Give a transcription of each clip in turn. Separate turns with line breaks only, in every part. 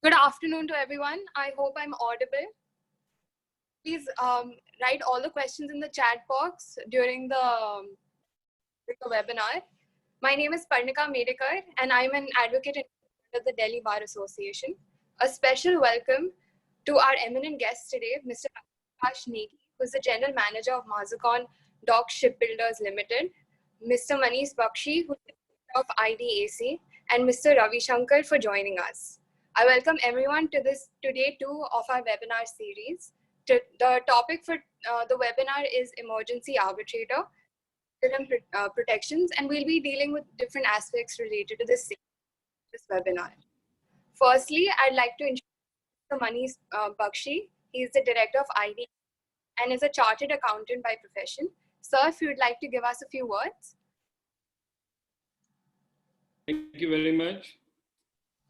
Good afternoon to everyone. I hope I'm audible. Please write all the questions in the chat box during the webinar. My name is Parnika Medekar, and I'm an advocate at the Delhi Bar Association. A special welcome to our eminent guest today, Mr. Akash Negi, who is the General Manager of Mazagon Dock Shipbuilders Limited, Mr. Manish Bakshi, who is the Director of IDAC, and Mr. Ravi Shankar for joining us. I welcome everyone to day 2 of our webinar series. The topic for the webinar is Emergency Arbitrator and protections, and we'll be dealing with different aspects related to this webinar. Firstly, I'd like to introduce Mr. Manish Bakshi. He is the Director of ID and is a Chartered Accountant by profession. Sir, if you'd like to give us a few words.
Thank you very much.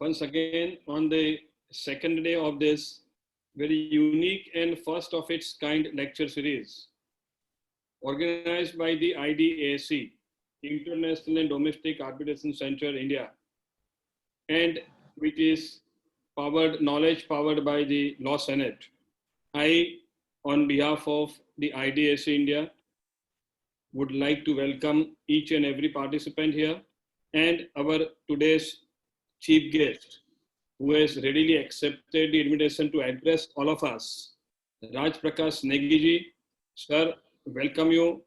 Once again, on the second day of this very unique and first of its kind lecture series, organized by the IDAC, International and Domestic Arbitration Center, India, and which is knowledge powered by the Law Senate. I, on behalf of the IDAC India, would like to welcome each and every participant here and our today's chief guest, who has readily accepted the invitation to address all of us, Raj Prakash Negi ji. Sir, welcome you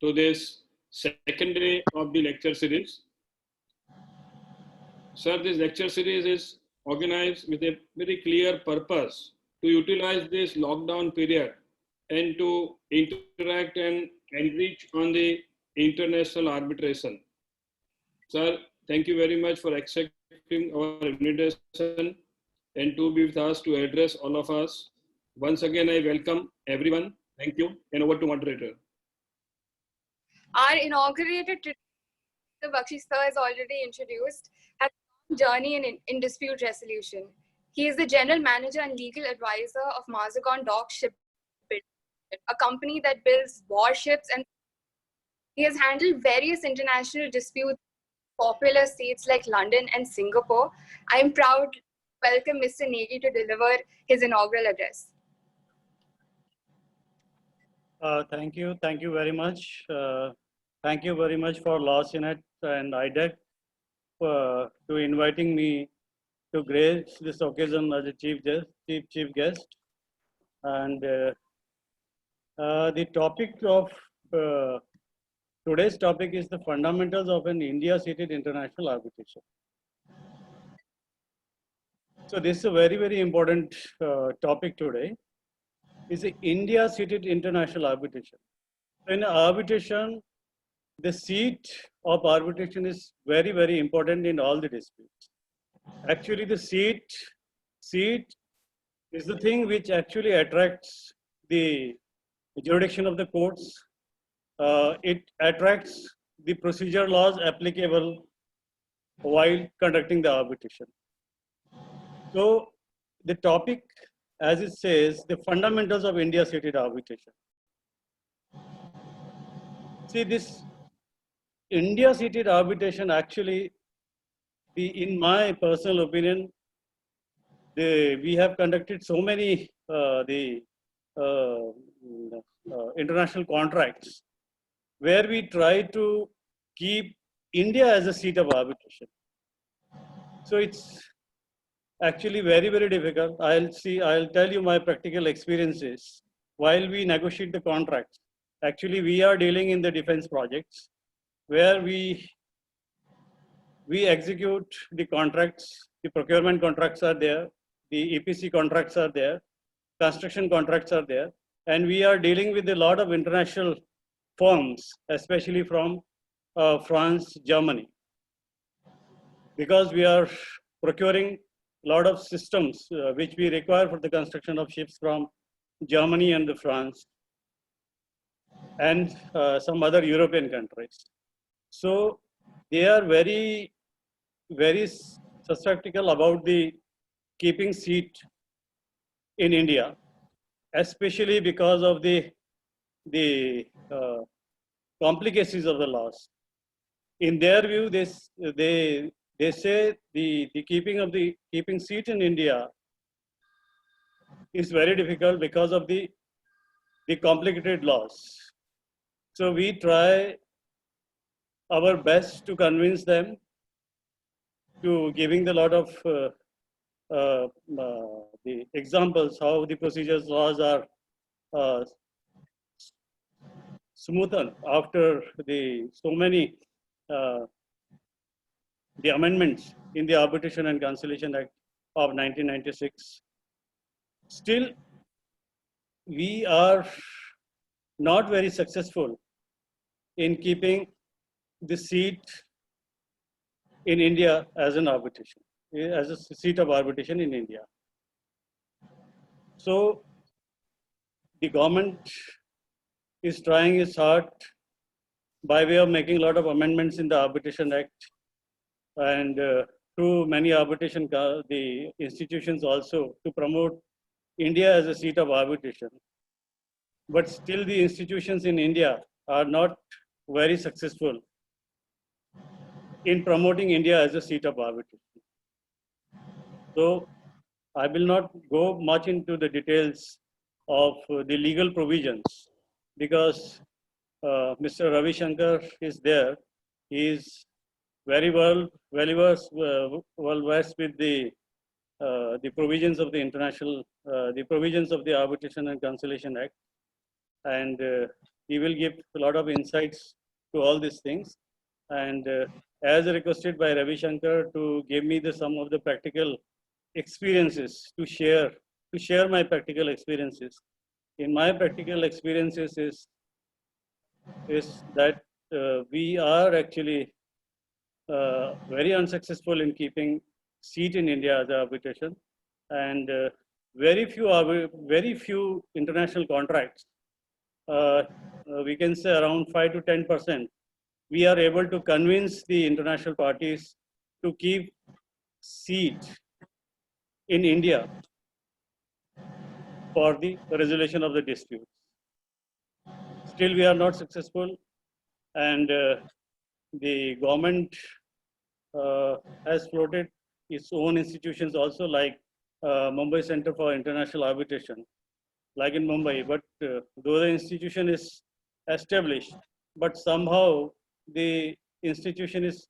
to this second day of the lecture series. Sir, this lecture series is organized with a very clear purpose to utilize this lockdown period and to interact and enrich on the international arbitration. Sir, thank you very much for accepting our invitation and to be with us to address all of us. Once again, I welcome everyone. Thank you. And over to moderator.
Our inaugurated Mr. Bakshi sir is already introduced, has a journey in dispute resolution. He is the General Manager and Legal Advisor of Mazagon Dock Shipbuilding, a company that builds warships, and he has handled various international disputes in popular states like London and Singapore. I am proud to welcome Mr. Negi to deliver his inaugural address.
Thank you very much. Thank you very much for Law Senate and IDAC to inviting me to grace this occasion as a chief guest. And the topic of today's topic is the fundamentals of an India-seated international arbitration. So this is a very, very important topic today. Is the India-seated international arbitration. In arbitration, the seat of arbitration is very, very important in all the disputes. Actually, the seat is the thing which actually attracts the jurisdiction of the courts. It attracts the procedure laws applicable while conducting the arbitration. So the topic, as it says, the fundamentals of India-seated arbitration. See, this India-seated arbitration actually, in my personal opinion, we have conducted so many international contracts where we try to keep India as a seat of arbitration. So it's actually very, very difficult. I'll tell you my practical experiences while we negotiate the contracts. Actually, we are dealing in the defense projects where we execute the contracts. The procurement contracts are there, the EPC contracts are there, construction contracts are there, and we are dealing with a lot of international firms, especially from France, Germany, because we are procuring a lot of systems which we require for the construction of ships from Germany and France and some other European countries. So they are very, very susceptible about the keeping seat in India, especially because of the complications of the laws. In their view, they they say the keeping seat in India is very difficult because of the complicated laws. So we try our best to convince them to giving the lot of the examples how the procedures laws are uh, smoothened after the so many uh, the amendments in the Arbitration and Conciliation Act of 1996. Still, we are not very successful in keeping the seat in India as an arbitration, as a seat of arbitration in India. So the government is trying its hard by way of making a lot of amendments in the Arbitration Act and through many arbitration, the institutions also to promote India as a seat of arbitration. But still the institutions in India are not very successful in promoting India as a seat of arbitration. So I will not go much into the details of the legal provisions because Mr. Ravi Shankar is there. He is very well versed with the provisions of the international, the provisions of the Arbitration and Conciliation Act, and he will give a lot of insights to all these things. And as requested by Ravi Shankar to give me some of the practical experiences to share my practical experiences. In my practical experiences is that we are actually very unsuccessful in keeping seat in India as arbitration, and very few international contracts. We can say around 5 to 10%. We are able to convince the international parties to keep seat in India for the resolution of the dispute. Still, we are not successful, and the government has floated its own institutions also, like Mumbai Center for International Arbitration, like in Mumbai. But though the institution is established, but somehow the institution is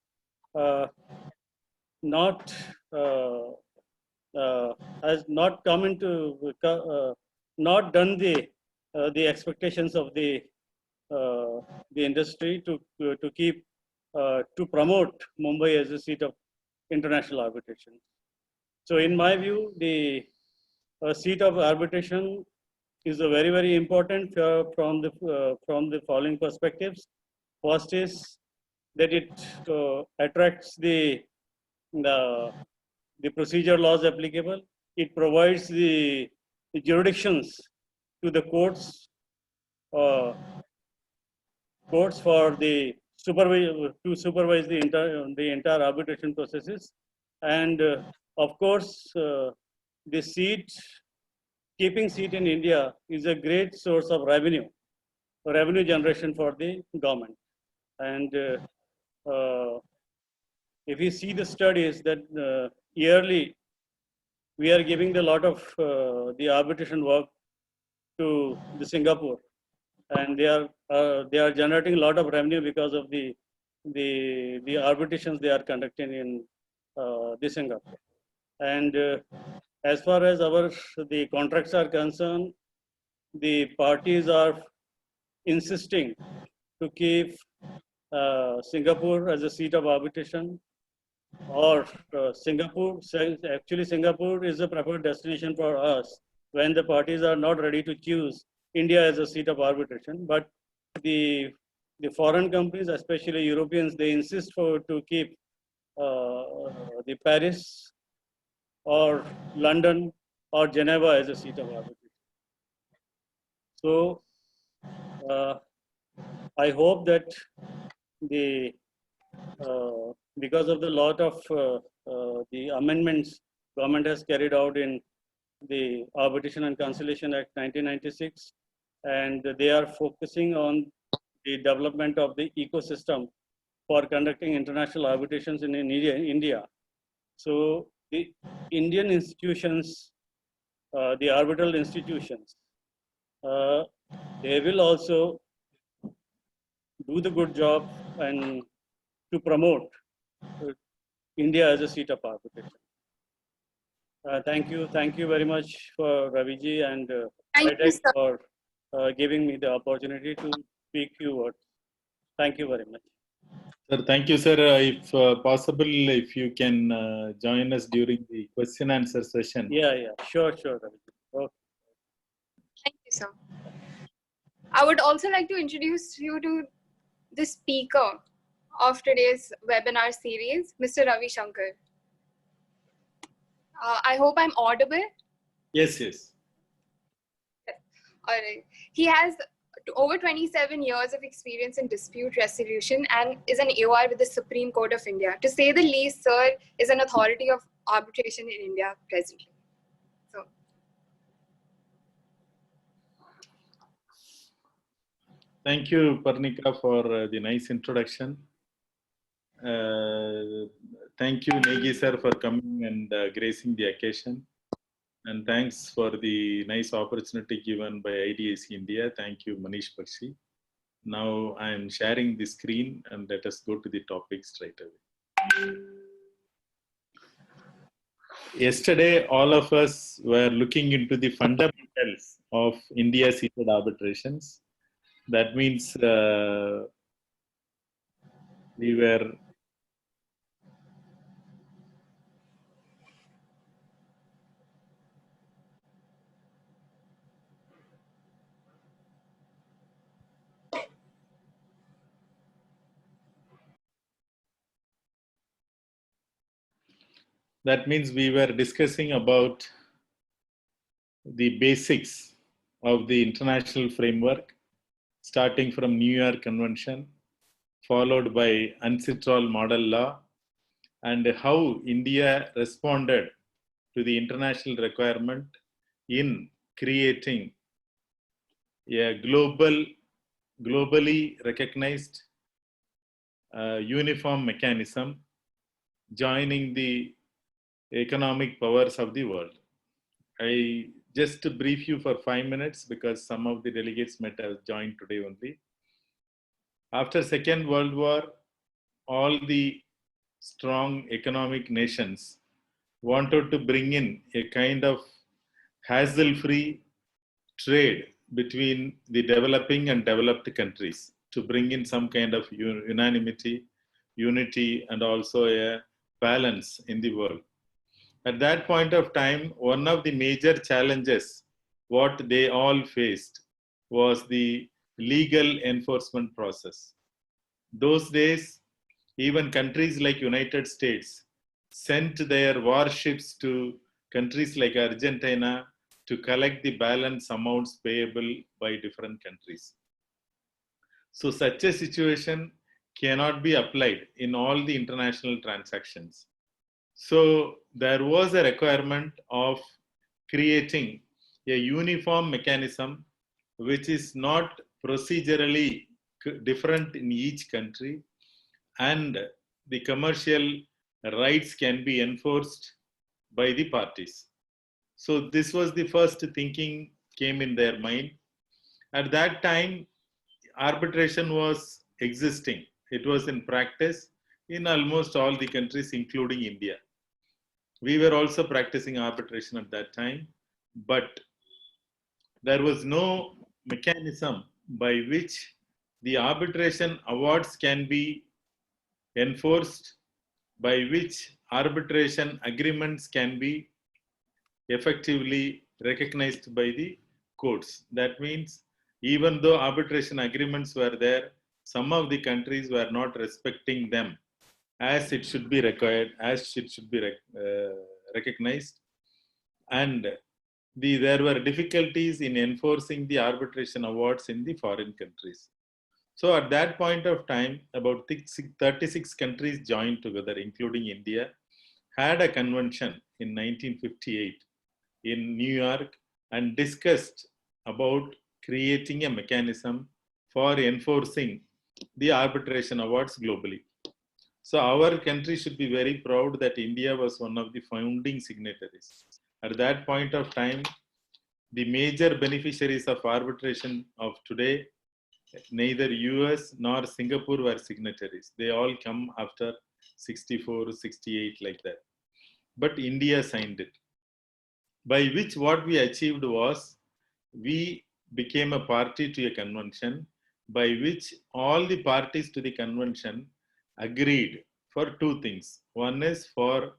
not has not come into not done the expectations of the industry to keep to promote Mumbai as a seat of international arbitration. So in my view, the seat of arbitration is a very important from the following perspectives. First is that it attracts the procedure laws applicable. It provides the jurisdictions to the courts for the supervise the entire arbitration processes, and of course the keeping seat in India is a great source of revenue generation for the government. And if you see the studies that yearly we are giving a lot of the arbitration work to the Singapore, and they are generating a lot of revenue because of the arbitrations they are conducting in the Singapore. And as far as the contracts are concerned, the parties are insisting to keep Singapore as a seat of arbitration, or Singapore is a preferred destination for us when the parties are not ready to choose India as a seat of arbitration. But the foreign companies, especially Europeans, they insist to keep the Paris or London or Geneva as a seat of arbitration. So I hope that because of the lot of the amendments government has carried out in the Arbitration and Conciliation Act 1996, and they are focusing on the development of the ecosystem for conducting international arbitrations in India. So the Indian institutions, the arbitral institutions, they will also do the good job and to promote India as a seat of arbitration. Thank you very much for Raviji and
Thank you,
TriTech
sir.
for giving me the opportunity to speak few words. Thank you very much.
Sir, thank you, sir. If possible, if you can join us during the question answer session.
Yeah, sure, Raviji. Okay.
Thank you, sir. I would also like to introduce you to the speaker of today's webinar series, Mr. Ravi Shankar. I hope I'm audible.
Yes, yes.
All right. He has over 27 years of experience in dispute resolution and is an AOR with the Supreme Court of India. To say the least, sir is an authority of arbitration in India presently. So,
Thank you, Parnika, for the nice introduction. Thank you, Negi sir, for coming and gracing the occasion. And thanks for the nice opportunity given by IDAC India. Thank you, Manish Bakshi. Now I am sharing the screen and let us go to the topic straight away. Yesterday, all of us were looking into the fundamentals of India-seated arbitrations. That means we were discussing about the basics of the international framework, starting from New York Convention, followed by UNCITRAL model law, and how India responded to the international requirement in creating a globally recognized uniform mechanism joining the economic powers of the world. I just brief you for 5 minutes because some of the delegates might have joined today only. After Second World War, all the strong economic nations wanted to bring in a kind of hassle-free trade between the developing and developed countries to bring in some kind of unanimity, unity, and also a balance in the world. At that point of time, one of the major challenges what they all faced was the legal enforcement process. Those days, even countries like United States sent their warships to countries like Argentina to collect the balance amounts payable by different countries. So such a situation cannot be applied in all the international transactions. So there was a requirement of creating a uniform mechanism which is not procedurally different in each country, and the commercial rights can be enforced by the parties. So this was the first thinking came in their mind. At that time, arbitration was existing. It was in practice in almost all the countries, including India. We were also practicing arbitration at that time, but there was no mechanism by which the arbitration awards can be enforced, by which arbitration agreements can be effectively recognized by the courts. That means even though arbitration agreements were there, some of the countries were not respecting them as it should be required, as it should be recognized. And there were difficulties in enforcing the arbitration awards in the foreign countries. So at that point of time, about 36 countries joined together, including India, had a convention in 1958 in New York and discussed about creating a mechanism for enforcing the arbitration awards globally. So our country should be very proud that India was one of the founding signatories. At that point of time, the major beneficiaries of arbitration of today, neither US nor Singapore were signatories. They all come after 64, 68 like that. But India signed it. By which what we achieved was, we became a party to a convention by which all the parties to the convention agreed for two things. One is for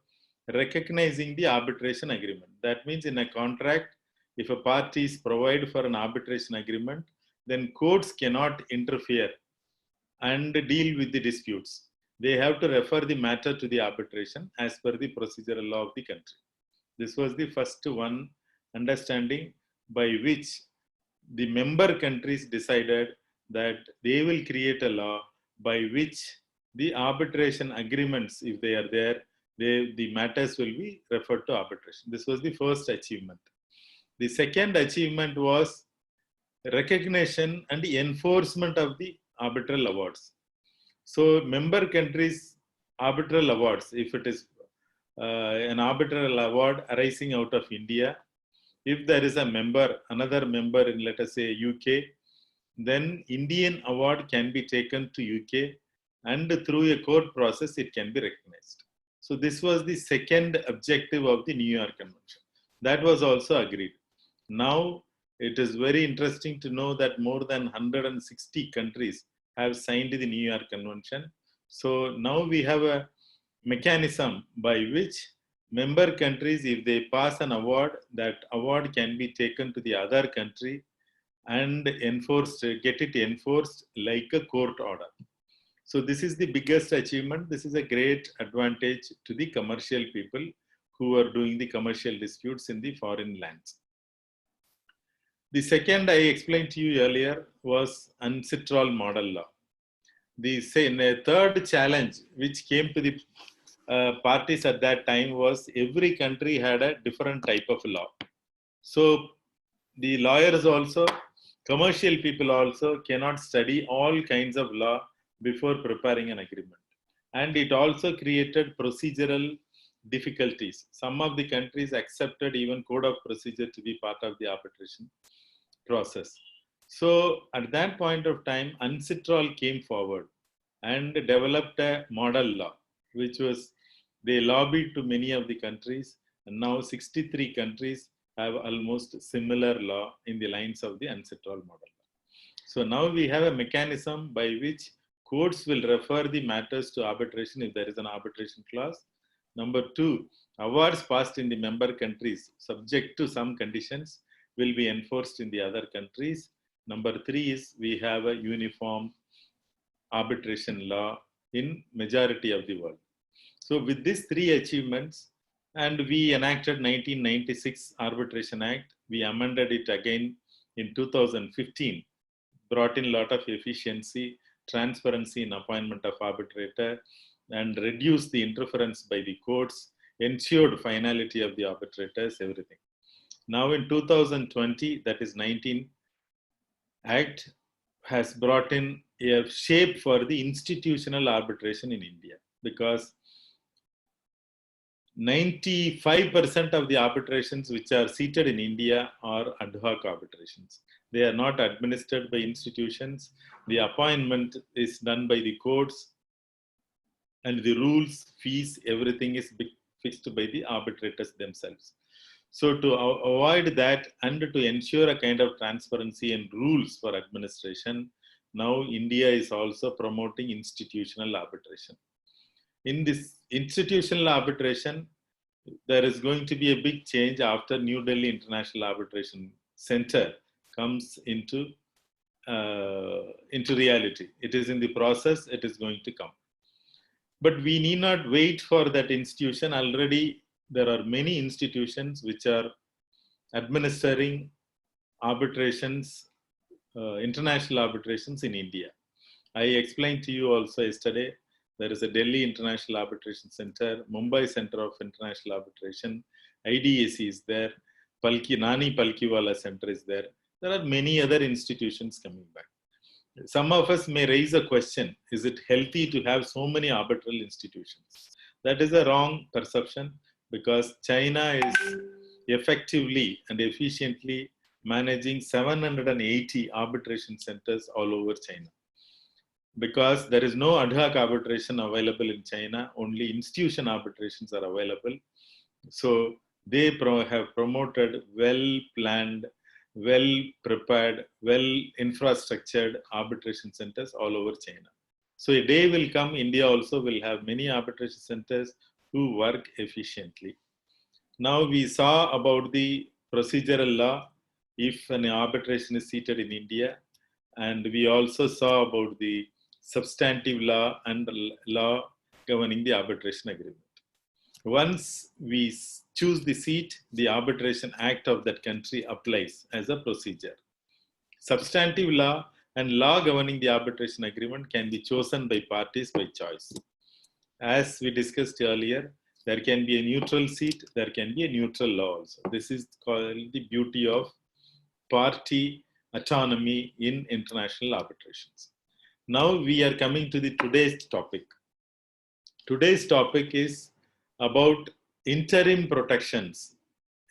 recognizing the arbitration agreement. That means in a contract, if a party is provided for an arbitration agreement, then courts cannot interfere and deal with the disputes. They have to refer the matter to the arbitration as per the procedural law of the country. This was the first one understanding by which the member countries decided that they will create a law by which the arbitration agreements, if they are there, the matters will be referred to arbitration. This was the first achievement. The second achievement was recognition and enforcement of the arbitral awards. So member countries' arbitral awards, if it is an arbitral award arising out of India, if there is a member, another member in, let us say, UK, then Indian award can be taken to UK, and through a court process, it can be recognized. So this was the second objective of the New York Convention. That was also agreed. Now, it is very interesting to know that more than 160 countries have signed the New York Convention. So now we have a mechanism by which member countries, if they pass an award, that award can be taken to the other country and enforced, get it enforced like a court order. So this is the biggest achievement. This is a great advantage to the commercial people who are doing the commercial disputes in the foreign lands. The second I explained to you earlier was UNCITRAL model law. The third challenge which came to the parties at that time was every country had a different type of law. So the lawyers also, commercial people also cannot study all kinds of law before preparing an agreement. And it also created procedural difficulties. Some of the countries accepted even code of procedure to be part of the arbitration process. So at that point of time, UNCITRAL came forward and developed a model law, which was, they lobbied to many of the countries, and now 63 countries have almost similar law in the lines of the UNCITRAL model. So now we have a mechanism by which courts will refer the matters to arbitration if there is an arbitration clause. Number two, awards passed in the member countries subject to some conditions will be enforced in the other countries. Number three is we have a uniform arbitration law in majority of the world. So with these three achievements, and we enacted 1996 Arbitration Act, we amended it again in 2015, brought in a lot of efficiency, transparency in appointment of arbitrator, and reduced the interference by the courts, ensured finality of the arbitrators, everything. Now in 2020, that is 19 Act has brought in a shape for the institutional arbitration in India, because 95% of the arbitrations which are seated in India are ad hoc arbitrations. They are not administered by institutions. The appointment is done by the courts, and the rules, fees, everything is fixed by the arbitrators themselves. So to avoid that and to ensure a kind of transparency and rules for administration, now India is also promoting institutional arbitration. In this institutional arbitration, there is going to be a big change after New Delhi International Arbitration Center comes into reality. It is in the process, it is going to come. But we need not wait for that institution. Already there are many institutions which are administering arbitrations, international arbitrations in India. I explained to you also yesterday, there is a Delhi International Arbitration Center, Mumbai Center of International Arbitration, IDAC is there, Nani Palkiwala Center is there. There are many other institutions coming back. some of us may raise a question, is it healthy to have so many arbitral institutions? That is a wrong perception, because China is effectively and efficiently managing 780 arbitration centers all over China. Because there is no ad hoc arbitration available in China, only institution arbitrations are available. So they have promoted well-planned, well-prepared, well-infrastructured arbitration centers all over China. So a day will come, India also will have many arbitration centers who work efficiently. Now we saw about the procedural law, if an arbitration is seated in India, and we also saw about the substantive law and the law governing the arbitration agreement. Once we choose the seat, the Arbitration Act of that country applies as a procedure. Substantive law and law governing the arbitration agreement can be chosen by parties by choice. As we discussed earlier, there can be a neutral seat, there can be a neutral law also. This is called the beauty of party autonomy in international arbitrations. Now we are coming to the today's topic. Today's topic is about interim protections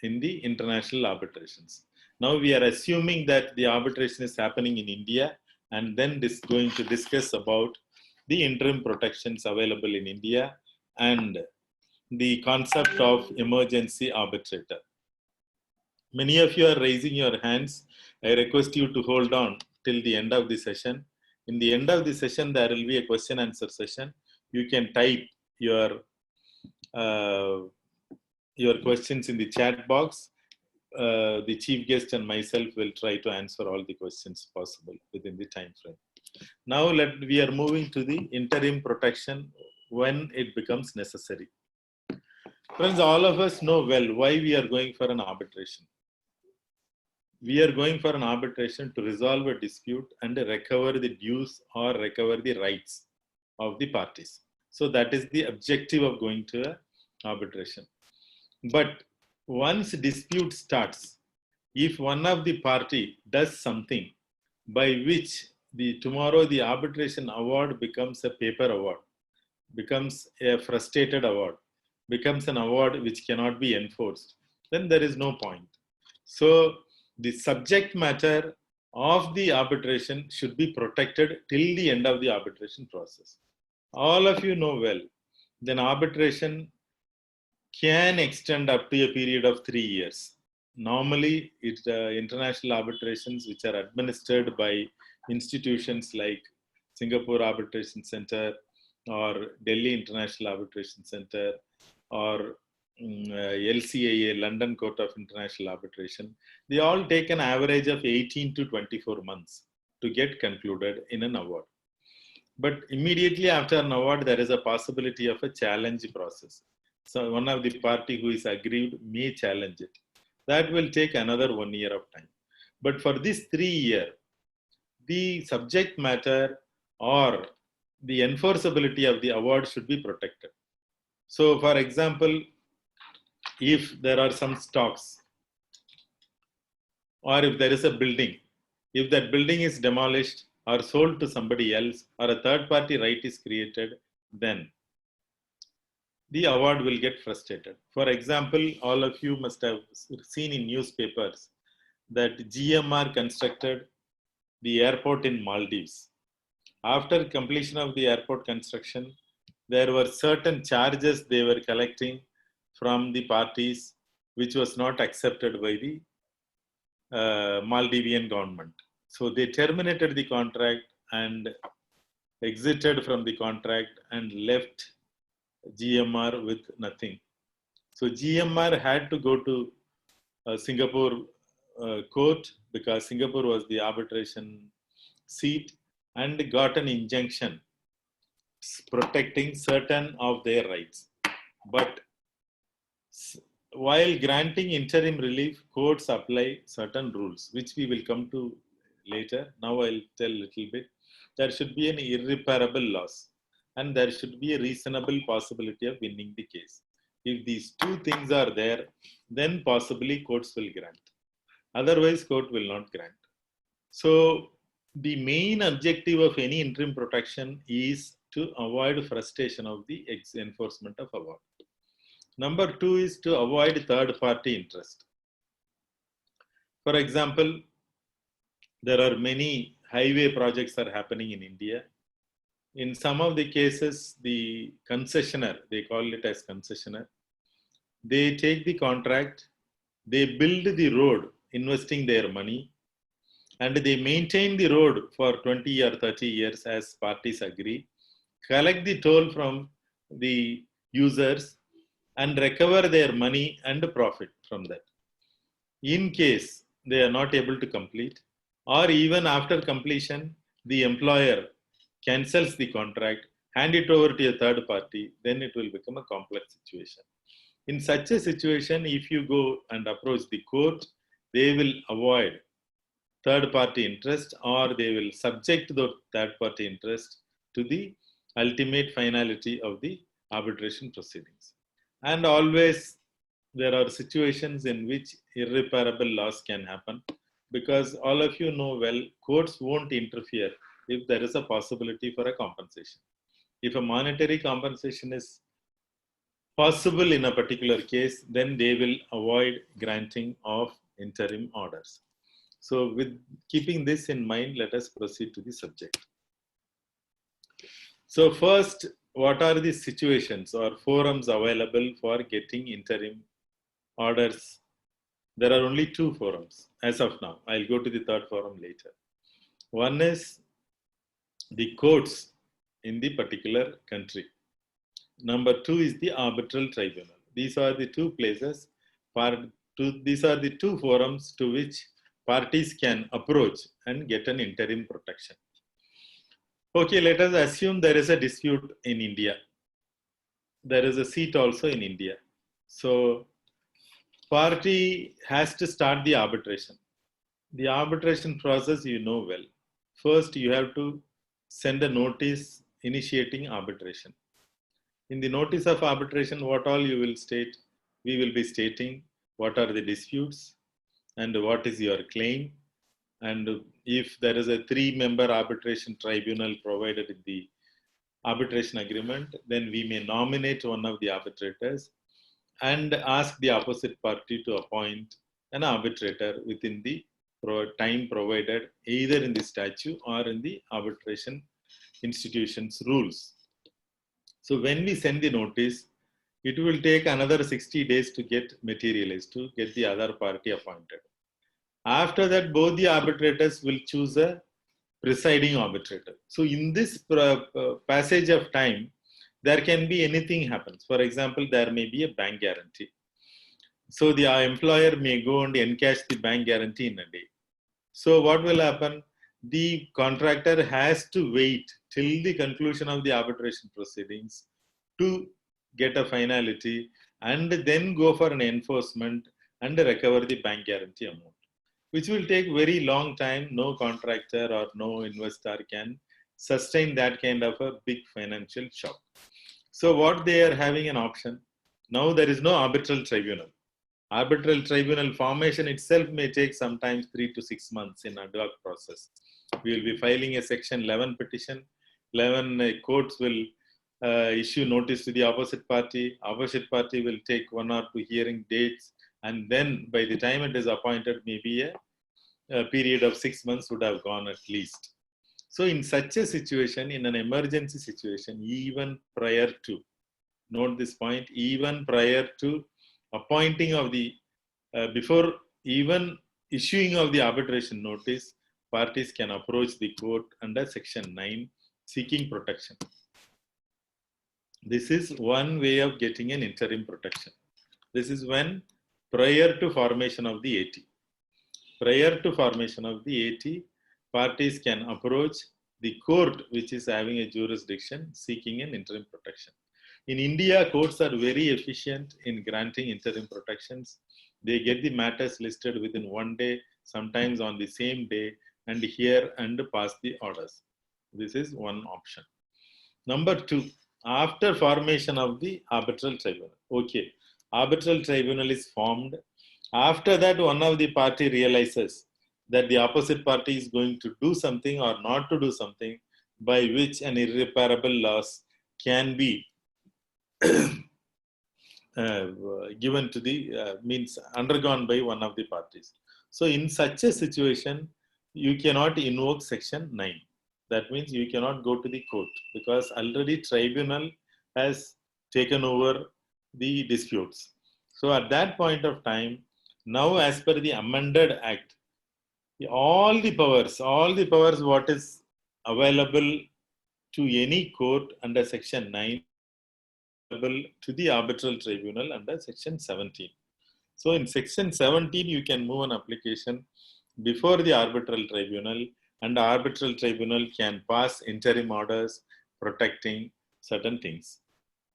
in the international arbitrations. Now we are assuming that the arbitration is happening in India, and then going to discuss about the interim protections available in India and the concept of emergency arbitrator. Many of you are raising your hands. I request you to hold on till the end of the session. In the end of the session, there will be a question answer session. You can type your questions in the chat box. The chief guest and myself will try to answer all the questions possible within the time frame. Now we are moving to the interim protection when it becomes necessary. Friends, all of us know well why we are going for an arbitration. We are going for an arbitration to resolve a dispute and recover the dues or recover the rights of the parties. So that is the objective of going to an arbitration. But once dispute starts, if one of the party does something by which tomorrow the arbitration award becomes a paper award, becomes a frustrated award, becomes an award which cannot be enforced, then there is no point. So the subject matter of the arbitration should be protected till the end of the arbitration process. All of you know well, then arbitration can extend up to a period of 3 years. Normally, it's international arbitrations which are administered by institutions like Singapore Arbitration Center or Delhi International Arbitration Center or LCIA, London Court of International Arbitration. They all take an average of 18 to 24 months to get concluded in an award. But immediately after an award, there is a possibility of a challenge process. So one of the party who is aggrieved may challenge it. That will take another 1 year of time. But for this 3 year, the subject matter or the enforceability of the award should be protected. So for example, if there are some stocks or if there is a building, if that building is demolished or sold to somebody else or a third party right is created, then the award will get frustrated. For example, all of you must have seen in newspapers that GMR constructed the airport in Maldives. After completion of the airport construction, there were certain charges they were collecting from the parties which was not accepted by the Maldivian government. So they terminated the contract and exited from the contract and left GMR with nothing. So GMR had to go to Singapore court because Singapore was the arbitration seat and got an injunction protecting certain of their rights. But while granting interim relief, courts apply certain rules, which we will come to later. Now I'll tell a little bit. There should be an irreparable loss and there should be a reasonable possibility of winning the case. If these two things are there, then possibly courts will grant. Otherwise, court will not grant. So the main objective of any interim protection is to avoid frustration of the enforcement of award. Number two is to avoid third party interest. For example, there are many highway projects are happening in India. In some of the cases, the concessionaire, they call it as concessionaire, they take the contract, they build the road, investing their money, and they maintain the road for 20 or 30 years as parties agree, collect the toll from the users, and recover their money and profit from that. In case they are not able to complete, or even after completion, the employer cancels the contract, hand it over to a third party, then it will become a complex situation. In such a situation, if you go and approach the court, they will avoid third party interest, or they will subject the third party interest to the ultimate finality of the arbitration proceedings. And always there are situations in which irreparable loss can happen, because all of you know well, courts won't interfere if there is a possibility for a compensation. If a monetary compensation is possible in a particular case, then they will avoid granting of interim orders. So with keeping this in mind, let us proceed to the subject. So first, what are the situations or forums available for getting interim orders? There are only two forums as of now. I'll go to the third forum later. One is the courts in the particular country. Number two is the arbitral tribunal. These are the two places, these are the two forums to which parties can approach and get an interim protection. Okay, let us assume there is a dispute in India. There is a seat also in India. So, party has to start the arbitration. The arbitration process you know well. First, you have to send a notice initiating arbitration. In the notice of arbitration, what all you will state? We will be stating what are the disputes and what is your claim. And if there is a 3-member arbitration tribunal provided in the arbitration agreement, then we may nominate one of the arbitrators and ask the opposite party to appoint an arbitrator within the time provided either in the statute or in the arbitration institution's rules. So when we send the notice, it will take another 60 days to get materialized, to get the other party appointed. After that, both the arbitrators will choose a presiding arbitrator. So in this passage of time, there can be anything happens. For example, there may be a bank guarantee. So the employer may go and encash the bank guarantee in a day. So what will happen? The contractor has to wait till the conclusion of the arbitration proceedings to get a finality and then go for an enforcement and recover the bank guarantee amount, which will take very long time. No contractor or no investor can sustain that kind of a big financial shock. So what they are having an option, now there is no arbitral tribunal. Arbitral tribunal formation itself may take sometimes 3 to 6 months in ad hoc process. We will be filing a section 11 petition. 11 courts will issue notice to the opposite party. Opposite party will take 1 or 2 hearing dates. And then by the time it is appointed, maybe a period of 6 months would have gone at least. So in such a situation, in an emergency situation, even prior to, note this point, even prior to appointing of the, before even issuing of the arbitration notice, parties can approach the court under section 9 seeking protection. This is one way of getting an interim protection. This is when prior to formation of the AT. Prior to formation of the AT, parties can approach the court which is having a jurisdiction seeking an interim protection. In India, courts are very efficient in granting interim protections. They get the matters listed within 1 day, sometimes on the same day, and hear and pass the orders. This is one option. Number 2, after formation of the arbitral tribunal. Okay, arbitral tribunal is formed. After that, one of the party realizes that the opposite party is going to do something or not to do something by which an irreparable loss can be given to the means undergone by one of the parties. So in such a situation, you cannot invoke section 9. That means you cannot go to the court because already tribunal has taken over the disputes. So at that point of time, now as per the amended act, all the powers what is available to any court under section 9 to the arbitral tribunal under section 17. So in section 17, you can move an application before the arbitral tribunal, and the arbitral tribunal can pass interim orders protecting certain things.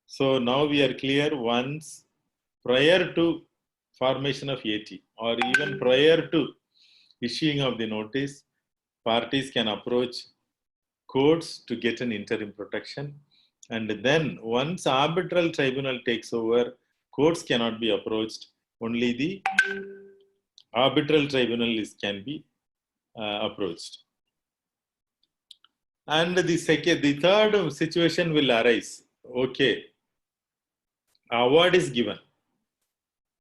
So now we are clear, once prior to formation of AT or even prior to issuing of the notice, parties can approach courts to get an interim protection. And then once arbitral tribunal takes over, courts cannot be approached. Only the arbitral tribunal can be approached. And the third situation will arise. Okay, award is given.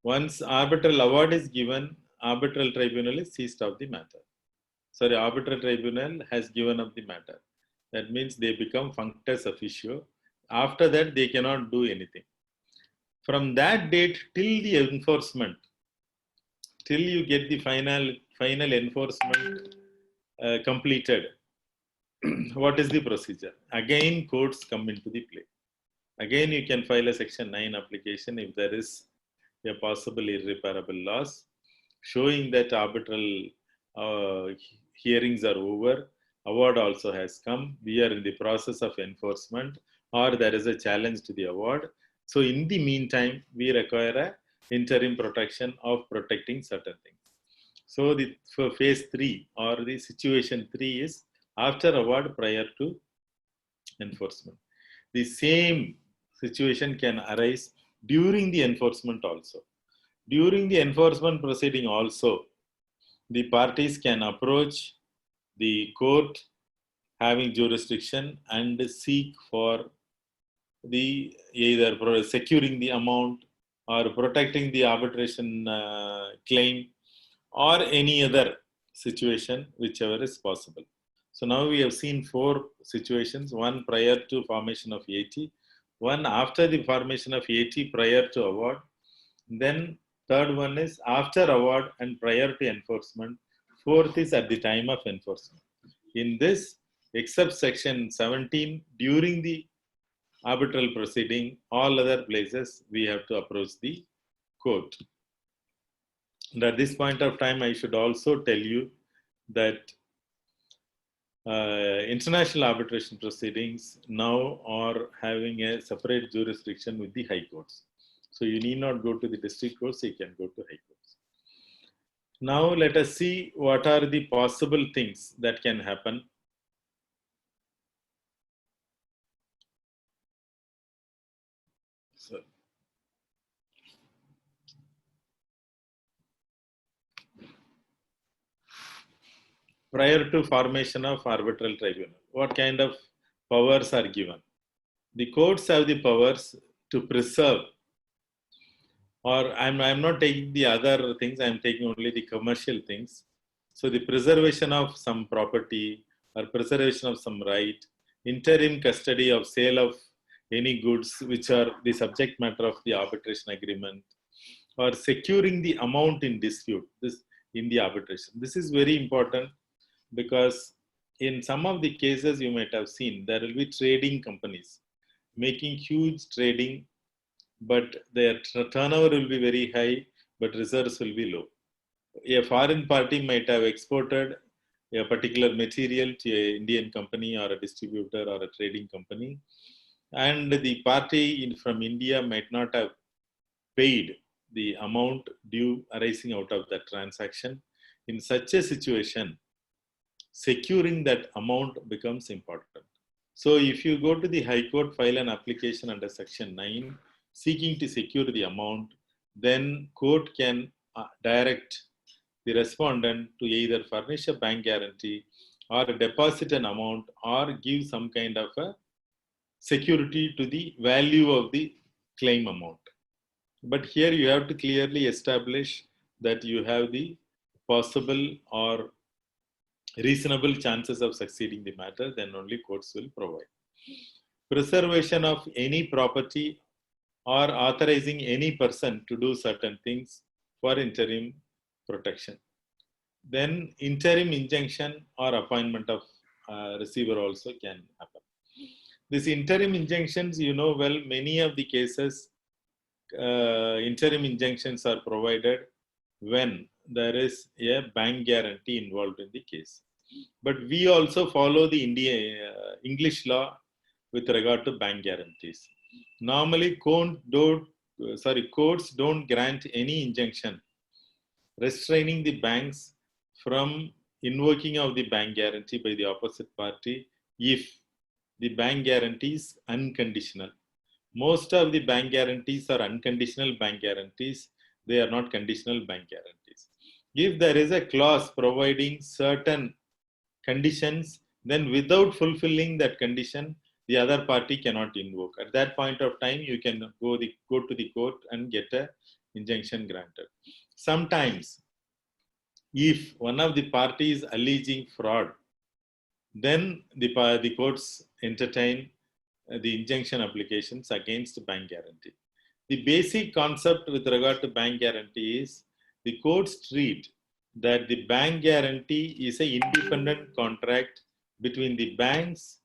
Once arbitral award is given, arbitral tribunal is seized of the matter. Sorry, arbitral tribunal has given up the matter. That means they become functus officio. After that, they cannot do anything. From that date till the enforcement, till you get the final enforcement completed, what is the procedure? Again, courts come into the play. Again, you can file a section 9 application if there is a possible irreparable loss, showing that arbitral hearings are over, award also has come, we are in the process of enforcement, or there is a challenge to the award. So in the meantime, we require a interim protection of protecting certain things. So for phase 3 or the situation 3 is after award prior to enforcement. The same situation can arise during the enforcement also. During the enforcement proceeding also, the parties can approach the court having jurisdiction and seek for the either securing the amount or protecting the arbitration claim or any other situation, whichever is possible. So now we have seen 4 situations, one prior to formation of AT, one after the formation of AT prior to award, then third one is after award and prior to enforcement, fourth is at the time of enforcement. In this, except section 17, during the arbitral proceeding, all other places we have to approach the court. And at this point of time, I should also tell you that international arbitration proceedings now are having a separate jurisdiction with the high courts. So you need not go to the district courts, you can go to high courts. Now let us see what are the possible things that can happen. So, prior to formation of arbitral tribunal, what kind of powers are given? The courts have the powers to preserve, or I'm not taking the other things, I'm taking only the commercial things. So the preservation of some property or preservation of some right, interim custody of sale of any goods which are the subject matter of the arbitration agreement, or securing the amount in dispute this in the arbitration. This is very important because in some of the cases you might have seen, there will be trading companies making huge trading, but their turnover will be very high, but reserves will be low. A foreign party might have exported a particular material to an Indian company or a distributor or a trading company, and the party from India might not have paid the amount due arising out of that transaction. In such a situation, securing that amount becomes important. So if you go to the High Court, file an application under section 9, seeking to secure the amount, then court can direct the respondent to either furnish a bank guarantee or deposit an amount or give some kind of a security to the value of the claim amount. But here you have to clearly establish that you have the possible or reasonable chances of succeeding the matter, then only courts will provide. Preservation of any property or authorizing any person to do certain things for interim protection. Then interim injunction or appointment of receiver also can happen. These interim injunctions, you know well, many of the cases, interim injunctions are provided when there is a bank guarantee involved in the case. But we also follow the English law with regard to bank guarantees. Normally, courts don't grant any injunction restraining the banks from invoking of the bank guarantee by the opposite party if the bank guarantee is unconditional. Most of the bank guarantees are unconditional bank guarantees. They are not conditional bank guarantees. If there is a clause providing certain conditions, then without fulfilling that condition, the other party cannot invoke. At that point of time, you can go to the court and get an injunction granted. Sometimes, if one of the parties is alleging fraud, then the courts entertain the injunction applications against bank guarantee. The basic concept with regard to bank guarantee is the courts treat that the bank guarantee is an independent contract between the banks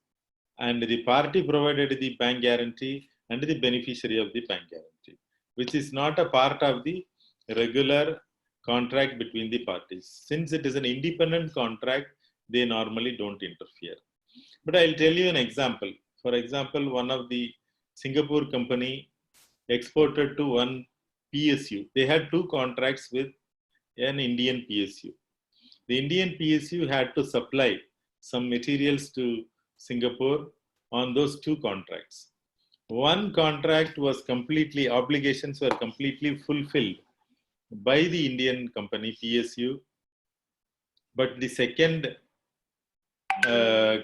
and the party provided the bank guarantee and the beneficiary of the bank guarantee, which is not a part of the regular contract between the parties. Since it is an independent contract, they normally don't interfere. But I'll tell you an example. For example, one of the Singapore company exported to one PSU. They had two contracts with an Indian PSU. The Indian PSU had to supply some materials to Singapore on those two contracts. One contract was obligations were completely fulfilled by the Indian company PSU, but the second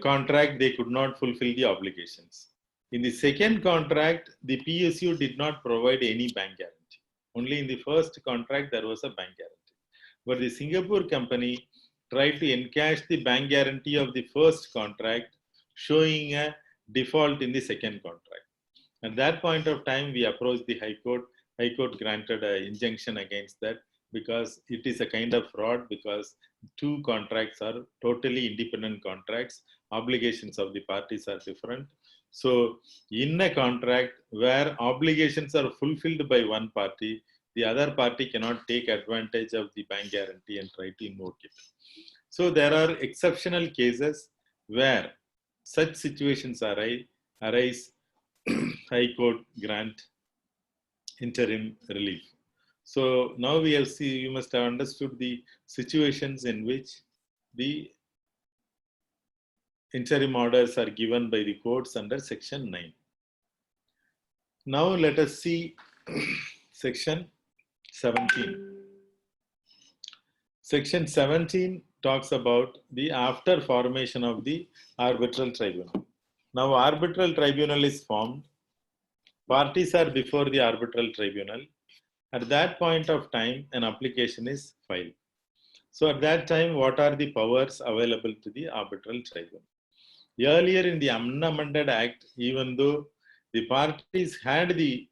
contract, they could not fulfill the obligations. In the second contract, the PSU did not provide any bank guarantee. Only in the first contract, there was a bank guarantee. But the Singapore company tried to encash the bank guarantee of the first contract, showing a default in the second contract. At that point of time, we approached the High Court. High Court granted an injunction against that because it is a kind of fraud, because two contracts are totally independent contracts. Obligations of the parties are different. So in a contract where obligations are fulfilled by one party, the other party cannot take advantage of the bank guarantee and try to invoke it. So there are exceptional cases where such situations arise. High Court grant interim relief. So now you must have understood the situations in which the interim orders are given by the courts under section 9. Now let us see section 17. Section 17 talks about the after formation of the arbitral tribunal. Now arbitral tribunal is formed. Parties are before the arbitral tribunal. At that point of time, an application is filed. So at that time, what are the powers available to the arbitral tribunal? Earlier in the Amended Act, even though the parties had the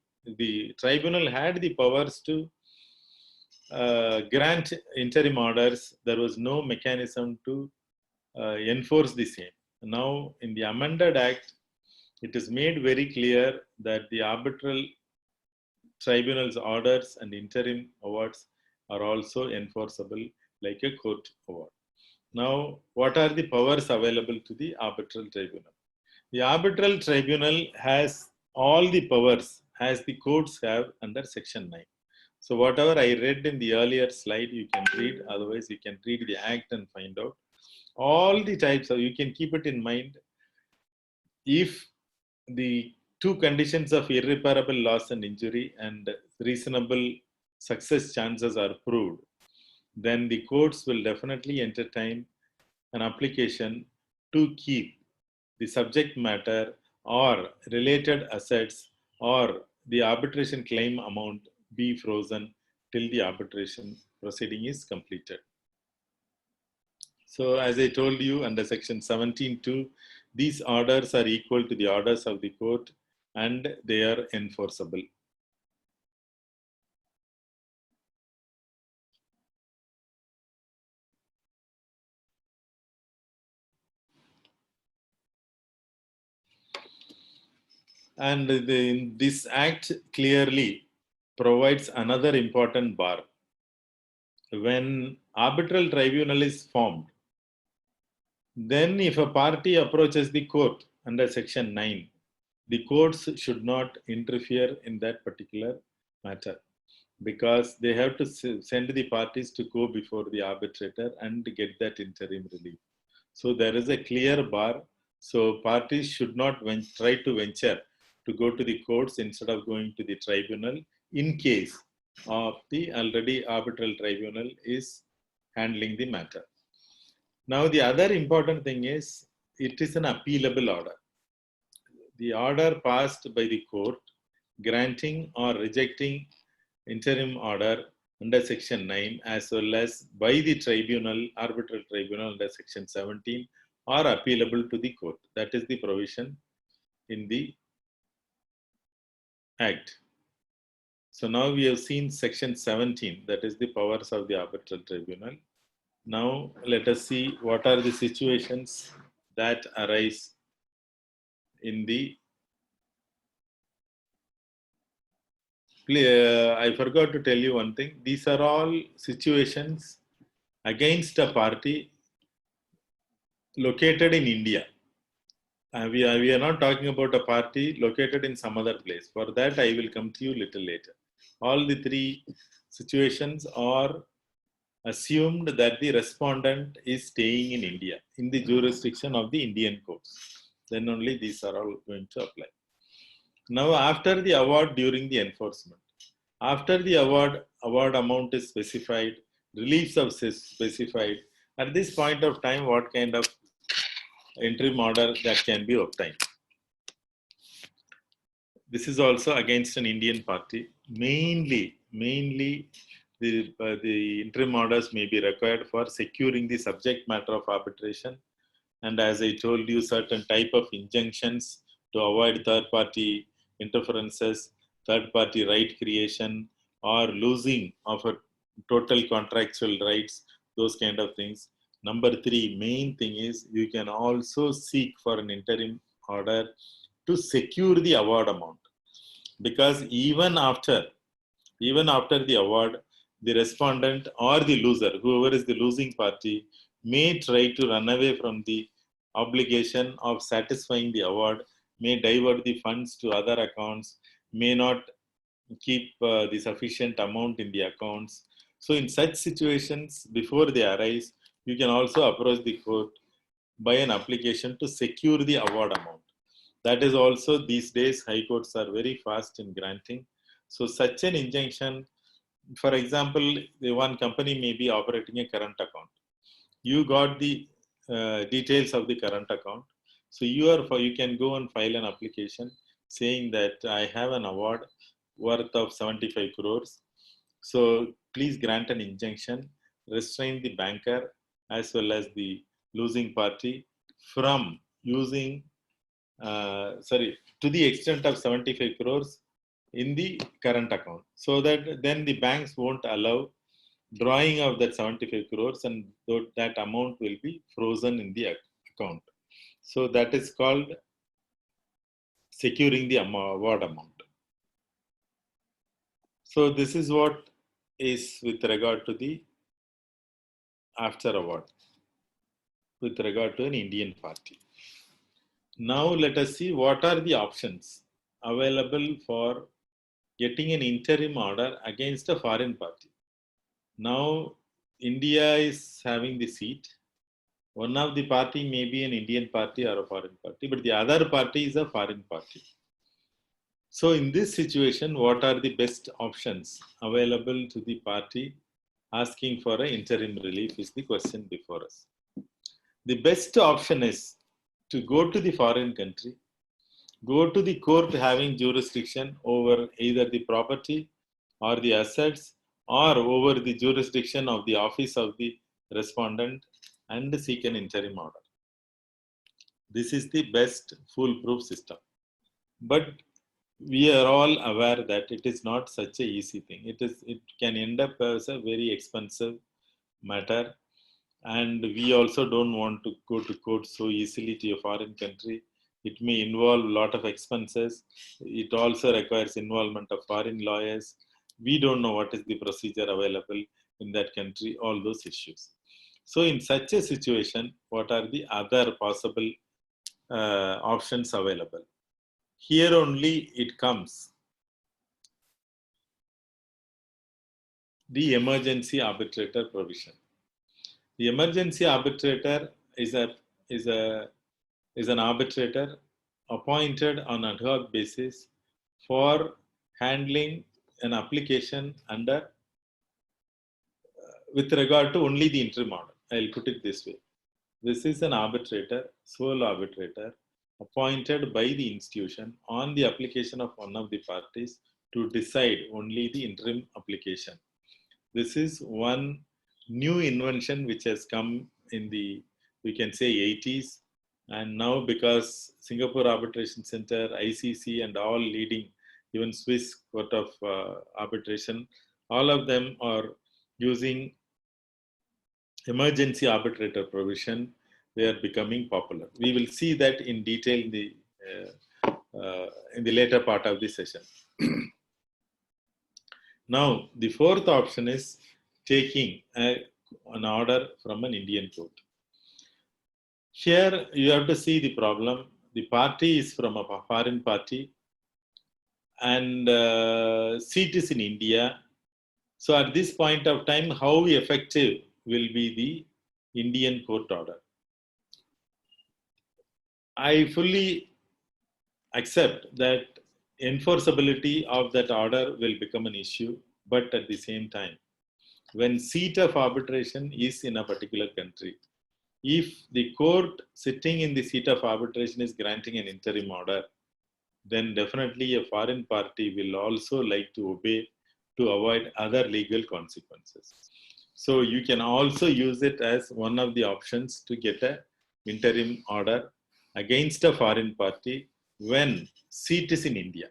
tribunal had the powers to grant interim orders, there was no mechanism to enforce the same. Now, in the Amended Act, it is made very clear that the arbitral tribunal's orders and interim awards are also enforceable like a court award. Now, what are the powers available to the arbitral tribunal? The arbitral tribunal has all the powers as the courts have under section 9. So whatever I read in the earlier slide, you can read. Otherwise, you can read the act and find out. All the types of, you can keep it in mind. If the two conditions of irreparable loss and injury and reasonable success chances are proved, then the courts will definitely entertain an application to keep the subject matter or related assets or the arbitration claim amount be frozen till the arbitration proceeding is completed. So as I told you under section 17(2), these orders are equal to the orders of the court and they are enforceable. And this act clearly provides another important bar. When arbitral tribunal is formed, then if a party approaches the court under section 9, the courts should not interfere in that particular matter, because they have to send the parties to go before the arbitrator and get that interim relief. So there is a clear bar. So parties should not try to venture to go to the courts instead of going to the tribunal in case of the already arbitral tribunal is handling the matter. Now the other important thing is it is an appealable order. The order passed by the court granting or rejecting interim order under section 9 as well as by the tribunal, arbitral tribunal under section 17 are appealable to the court. That is the provision in the act. So now we have seen section 17, that is the powers of the arbitral tribunal. Now let us see what are the situations that arise in the I forgot to tell you one thing. These are all situations against a party located in India. We are not talking about a party located in some other place. For that, I will come to you little later. All the three situations are assumed that the respondent is staying in India, in the jurisdiction of the Indian courts. Then only these are all going to apply. Now, after the award during the enforcement, after the award amount is specified, reliefs are specified, at this point of time, what kind of interim order that can be obtained? This is also against an Indian party. Mainly the interim orders may be required for securing the subject matter of arbitration. And as I told you, certain type of injunctions to avoid third-party interferences, third-party right creation, or losing of a total contractual rights, those kind of things. Number 3, main thing is you can also seek for an interim order to secure the award amount. Because even after the award, the respondent or the loser, whoever is the losing party, may try to run away from the obligation of satisfying the award, may divert the funds to other accounts, may not keep the sufficient amount in the accounts. So in such situations, before they arise, you can also approach the court by an application to secure the award amount. That is also, these days, high courts are very fast in granting. So such an injunction, for example, the one company may be operating a current account. You got the details of the current account. So you can go and file an application saying that I have an award worth of 75 crores. So please grant an injunction, restrain the banker as well as the losing party from using, to the extent of 75 crores in the current account, so that then the banks won't allow drawing of that 75 crores and that amount will be frozen in the account. So that is called securing the award amount. So this is what is with regard to the after award, with regard to an Indian party. Now let us see what are the options available for getting an interim order against a foreign party. Now India is having the seat. One of the party may be an Indian party or a foreign party, but the other party is a foreign party. So in this situation, what are the best options available to the party asking for an interim relief is the question before us. The best option is to go to the foreign country, go to the court having jurisdiction over either the property or the assets or over the jurisdiction of the office of the respondent and seek an interim order. This is the best foolproof system. But we are all aware that it is not such an easy thing. It can end up as a very expensive matter, and we also don't want to go to court so easily to a foreign country. It may involve a lot of expenses. It also requires involvement of foreign lawyers. We don't know what is the procedure available in that country, all those issues. So in such a situation, what are the other possible options available? Here only it comes the emergency arbitrator provision. The emergency arbitrator is an arbitrator appointed on ad hoc basis for handling an application under with regard to only the interim order. I'll put it this way. This is an arbitrator, sole arbitrator, appointed by the institution on the application of one of the parties to decide only the interim application. This is one new invention which has come in the, we can say, 80s. And now because Singapore Arbitration Center, ICC and all leading, even Swiss Court of Arbitration, all of them are using emergency arbitrator provision. They are becoming popular. We will see that in detail in the later part of the session. Now, the fourth option is taking an order from an Indian court. Here, you have to see the problem. The party is from a foreign party and seat is in India. So at this point of time, how effective will be the Indian court order? I fully accept that enforceability of that order will become an issue, but at the same time, when seat of arbitration is in a particular country, if the court sitting in the seat of arbitration is granting an interim order, then definitely a foreign party will also like to obey to avoid other legal consequences. So you can also use it as one of the options to get an interim order against a foreign party when seat is in India.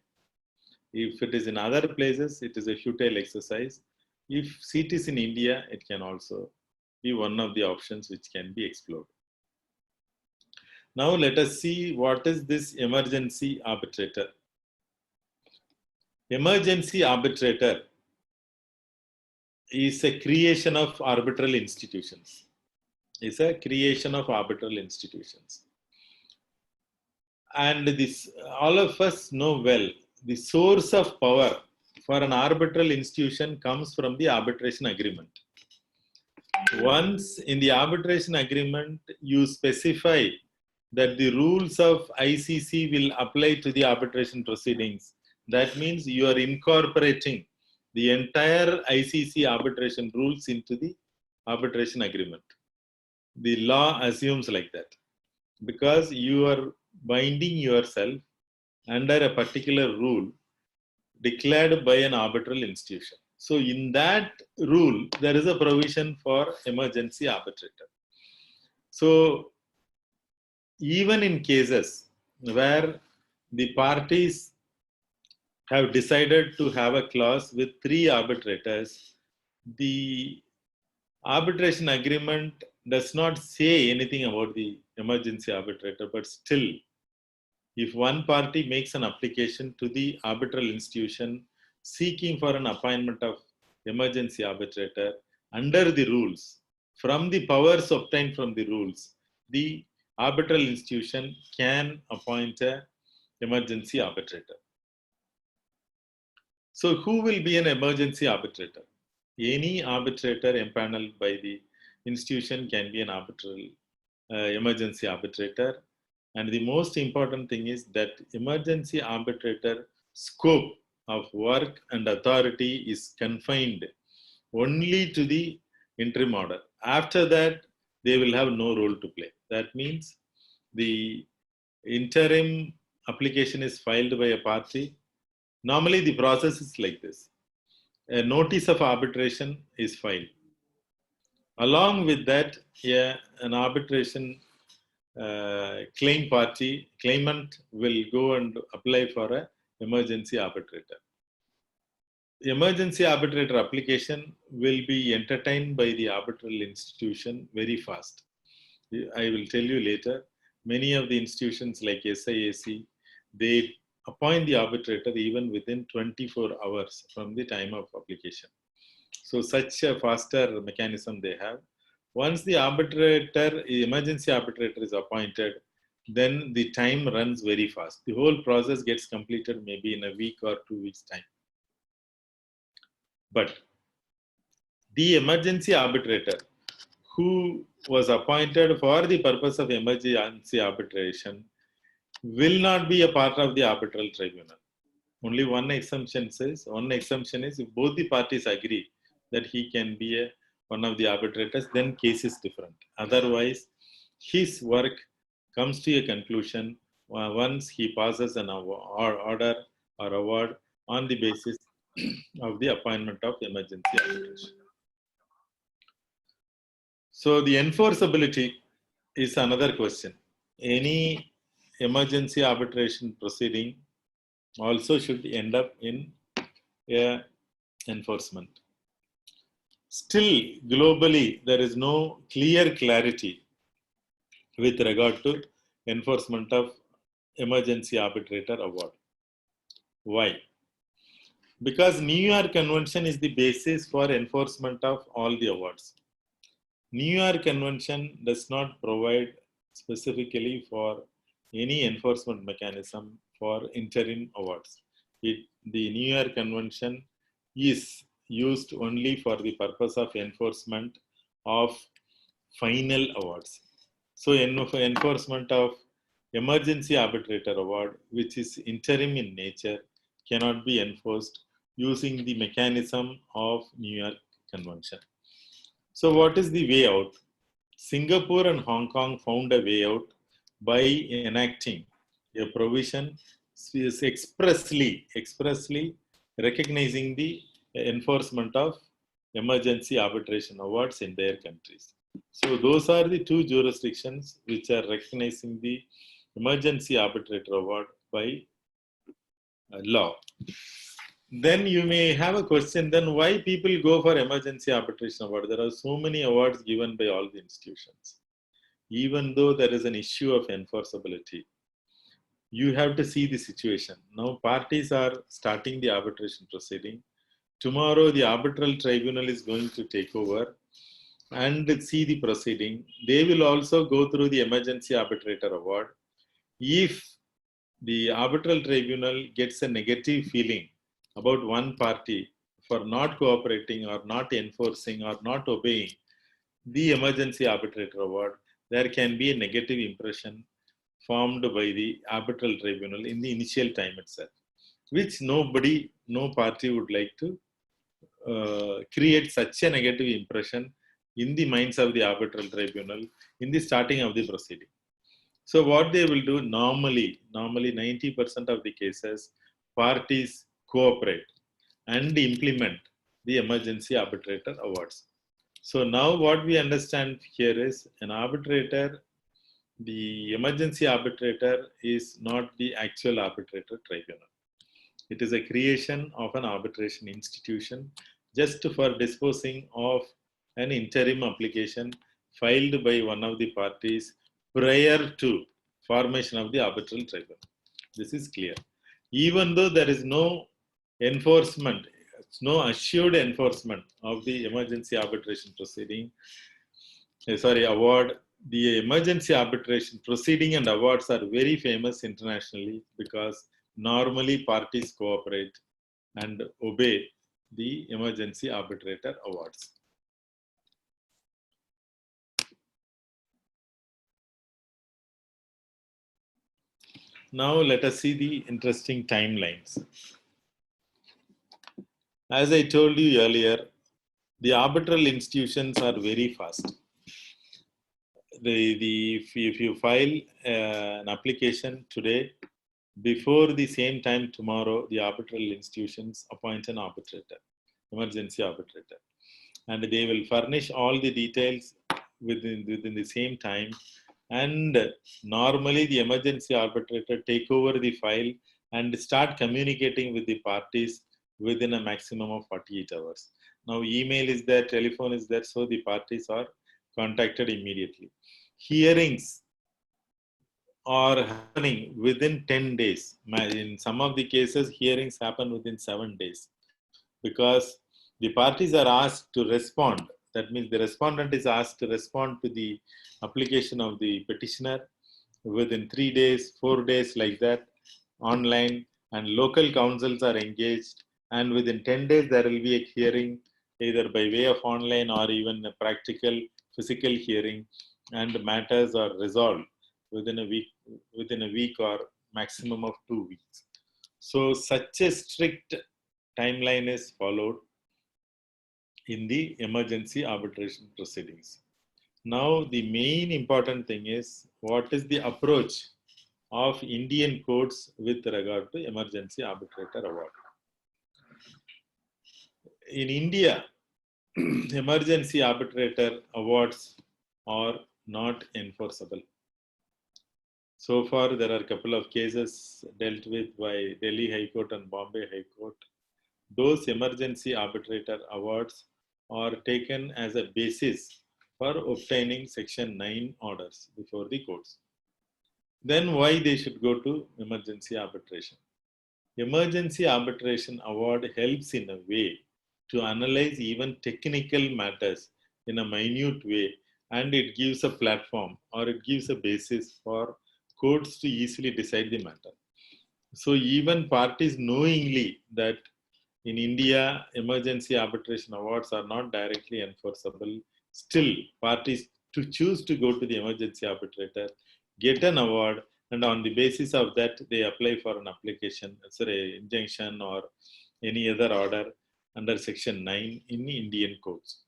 If it is in other places, it is a futile exercise. If seat is in India, it can also be one of the options which can be explored. Now let us see what is this emergency arbitrator. Emergency arbitrator is a creation of arbitral institutions. It's a creation of arbitral institutions. And this, all of us know well, the source of power for an arbitral institution comes from the arbitration agreement. Once in the arbitration agreement, you specify that the rules of ICC will apply to the arbitration proceedings. That means you are incorporating the entire ICC arbitration rules into the arbitration agreement. The law assumes like that, because you are binding yourself under a particular rule declared by an arbitral institution. So in that rule, there is a provision for emergency arbitrator. So even in cases where the parties have decided to have a clause with 3 arbitrators, the arbitration agreement does not say anything about the emergency arbitrator, but still, if one party makes an application to the arbitral institution seeking for an appointment of emergency arbitrator under the rules, from the powers obtained from the rules, the arbitral institution can appoint an emergency arbitrator. So who will be an emergency arbitrator? Any arbitrator empaneled by the institution can be an emergency arbitrator. And the most important thing is that emergency arbitrator scope of work and authority is confined only to the interim order. After that, they will have no role to play. That means the interim application is filed by a party. Normally, the process is like this. A notice of arbitration is filed. Along with that, an arbitration claimant will go and apply for an emergency arbitrator. The emergency arbitrator application will be entertained by the arbitral institution very fast. I will tell you later. Many of the institutions like SIAC, they appoint the arbitrator even within 24 hours from the time of application. So such a faster mechanism they have. Once the emergency arbitrator is appointed, then the time runs very fast. The whole process gets completed maybe in a week or 2 weeks' time. But the emergency arbitrator who was appointed for the purpose of emergency arbitration will not be a part of the arbitral tribunal. Only one exemption is if both the parties agree that he can be one of the arbitrators, then case is different. Otherwise, his work comes to a conclusion once he passes an order or award on the basis of the appointment of emergency arbitration. So the enforceability is another question. Any emergency arbitration proceeding also should end up in enforcement. Still, globally, there is no clear clarity with regard to enforcement of emergency arbitrator award. Why? Because New York Convention is the basis for enforcement of all the awards. New York Convention does not provide specifically for any enforcement mechanism for interim awards. The New York Convention is used only for the purpose of enforcement of final awards. So, enforcement of emergency arbitrator award, which is interim in nature, cannot be enforced using the mechanism of New York Convention. So what is the way out? Singapore and Hong Kong found a way out by enacting a provision is expressly recognizing the enforcement of emergency arbitration awards in their countries. So those are the two jurisdictions which are recognizing the emergency arbitrator award by law. Then you may have a question, then why people go for emergency arbitration award? There are so many awards given by all the institutions. Even though there is an issue of enforceability, you have to see the situation. Now parties are starting the arbitration proceeding. Tomorrow the arbitral tribunal is going to take over and see the proceeding. They will also go through the emergency arbitrator award. If the arbitral tribunal gets a negative feeling about one party for not cooperating or not enforcing or not obeying the emergency arbitrator award, there can be a negative impression formed by the arbitral tribunal in the initial time itself, which no party would like to create such a negative impression in the minds of the arbitral tribunal in the starting of the proceeding. So what they will do, normally 90% of the cases, parties cooperate and implement the emergency arbitrator awards. So now what we understand here is an arbitrator, the emergency arbitrator is not the actual arbitrator tribunal. It is a creation of an arbitration institution just for disposing of an interim application filed by one of the parties prior to formation of the arbitral tribunal. This is clear. Even though there is no enforcement, no assured enforcement of the emergency arbitration proceeding, award, the emergency arbitration proceeding and awards are very famous internationally because normally parties cooperate and obey the emergency arbitrator awards. Now let us see the interesting timelines. As I told you earlier, The arbitral institutions are very fast. If you file an application today, before the same time tomorrow, the arbitral institutions appoint an arbitrator, emergency arbitrator, and they will furnish all the details within the same time. And normally, the emergency arbitrator take over the file and start communicating with the parties within a maximum of 48 hours. Now, email is there, telephone is there, so the parties are contacted immediately. Hearings are happening within 10 days. In some of the cases, hearings happen within 7 days because the parties are asked to respond. That means the respondent is asked to respond to the application of the petitioner within 3 days, 4 days, like that, online, and local councils are engaged. And within 10 days, there will be a hearing either by way of online or even a practical physical hearing, and matters are resolved within a week or maximum of 2 weeks. So such a strict timeline is followed in the emergency arbitration proceedings. Now, the main important thing is what is the approach of Indian courts with regard to emergency arbitrator award. In India, emergency arbitrator awards are not enforceable. So far, there are a couple of cases dealt with by Delhi High Court and Bombay High Court. Those emergency arbitrator awards are taken as a basis for obtaining Section 9 orders before the courts. Then why they should go to emergency arbitration? Emergency arbitration award helps in a way to analyze even technical matters in a minute way, and it gives a platform or it gives a basis for courts to easily decide the matter. So even parties knowingly that in India, emergency arbitration awards are not directly enforceable, still parties to choose to go to the emergency arbitrator, get an award, and on the basis of that, they apply for an application, injunction or any other order under Section 9 in Indian courts.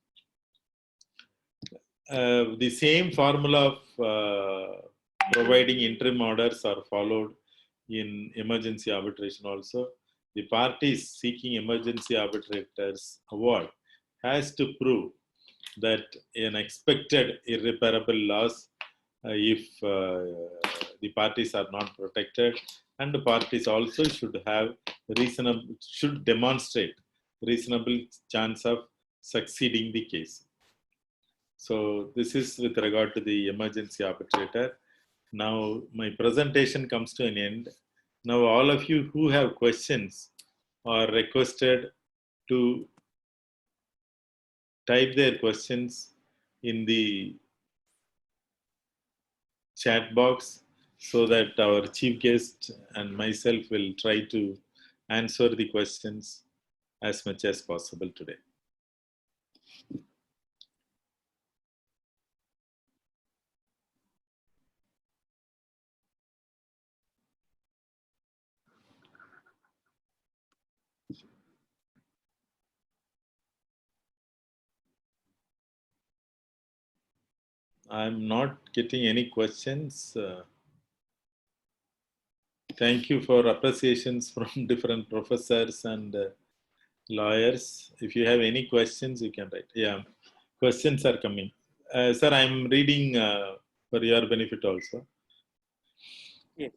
The same formula of providing interim orders are followed in emergency arbitration also. The parties seeking emergency arbitrators award has to prove that an expected irreparable loss if the parties are not protected, and the parties also should demonstrate reasonable chance of succeeding the case. So this is with regard to the emergency arbitrator. Now my presentation comes to an end. Now all of you who have questions are requested to type their questions in the chat box so that our chief guest and myself will try to answer the questions as much as possible today. I'm not getting any questions. Thank you for appreciations from different professors and lawyers. If you have any questions, you can write. Yeah, questions are coming. Sir, I'm reading for your benefit also.
Yes.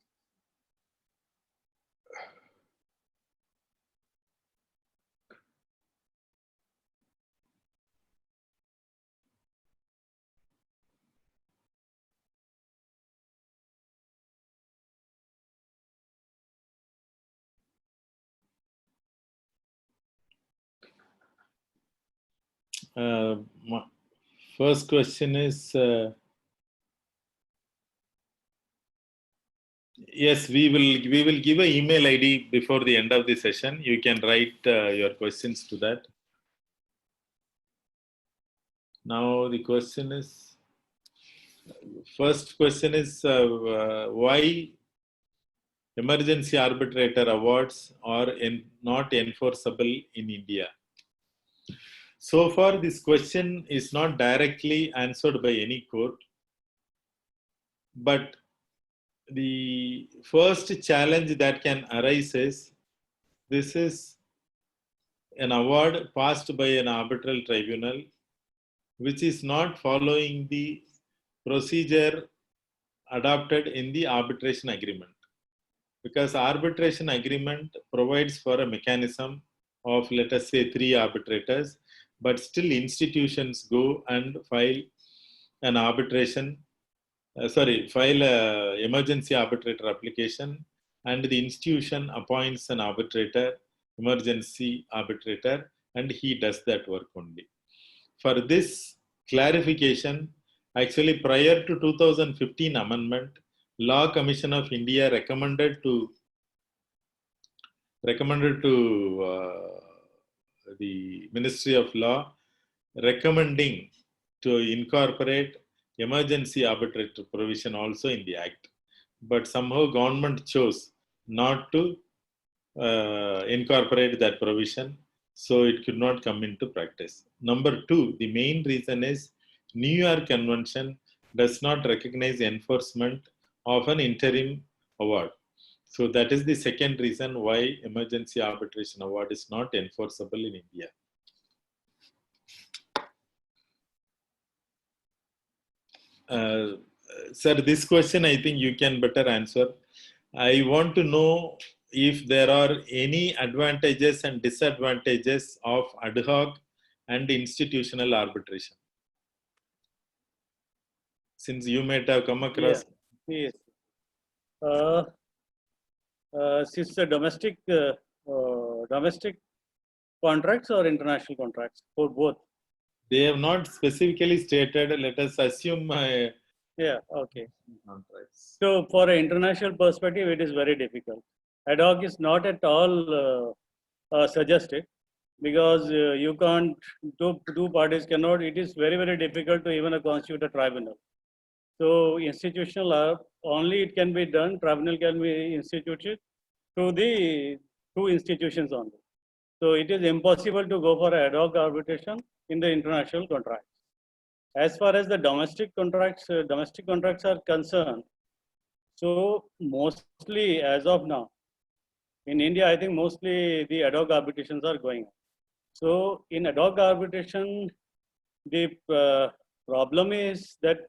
My first question is, yes, we will give an email ID before the end of the session. You can write your questions to that. Now the question is, first question is why emergency arbitrator awards are not enforceable in India? So far, this question is not directly answered by any court, but the first challenge that can arise is this is an award passed by an arbitral tribunal which is not following the procedure adopted in the arbitration agreement, because arbitration agreement provides for a mechanism of, let us say, 3 arbitrators, but still institutions go and file an arbitration file a emergency arbitrator application, and the institution appoints an arbitrator, emergency arbitrator, and he does that work only. For this clarification, actually prior to 2015 amendment, Law Commission of India recommended to the Ministry of Law, recommending to incorporate emergency arbitrator provision also in the act, but somehow government chose not to incorporate that provision, so it could not come into practice. Number 2, the main reason is New York Convention does not recognize enforcement of an interim award. So that is the second reason why emergency arbitration award is not enforceable in India. Sir, this question I think you can better answer. I want to know if there are any advantages and disadvantages of ad hoc and institutional arbitration. Since you might have come across.
Yes. Since the domestic contracts or international contracts, for both?
They have not specifically stated. Let us assume.
Yeah. Okay.
Contracts.
So, for an international perspective, it is very difficult. Ad hoc is not at all suggested, because you can't. Two parties cannot. It is very difficult to even constitute a tribunal. So, institutional only it can be done. Tribunal can be instituted through the two institutions only. So it is impossible to go for ad hoc arbitration in the international contracts. As far as the domestic contracts are concerned, so mostly as of now, in India, I think mostly the ad hoc arbitrations are going on. So in ad hoc arbitration, the problem is that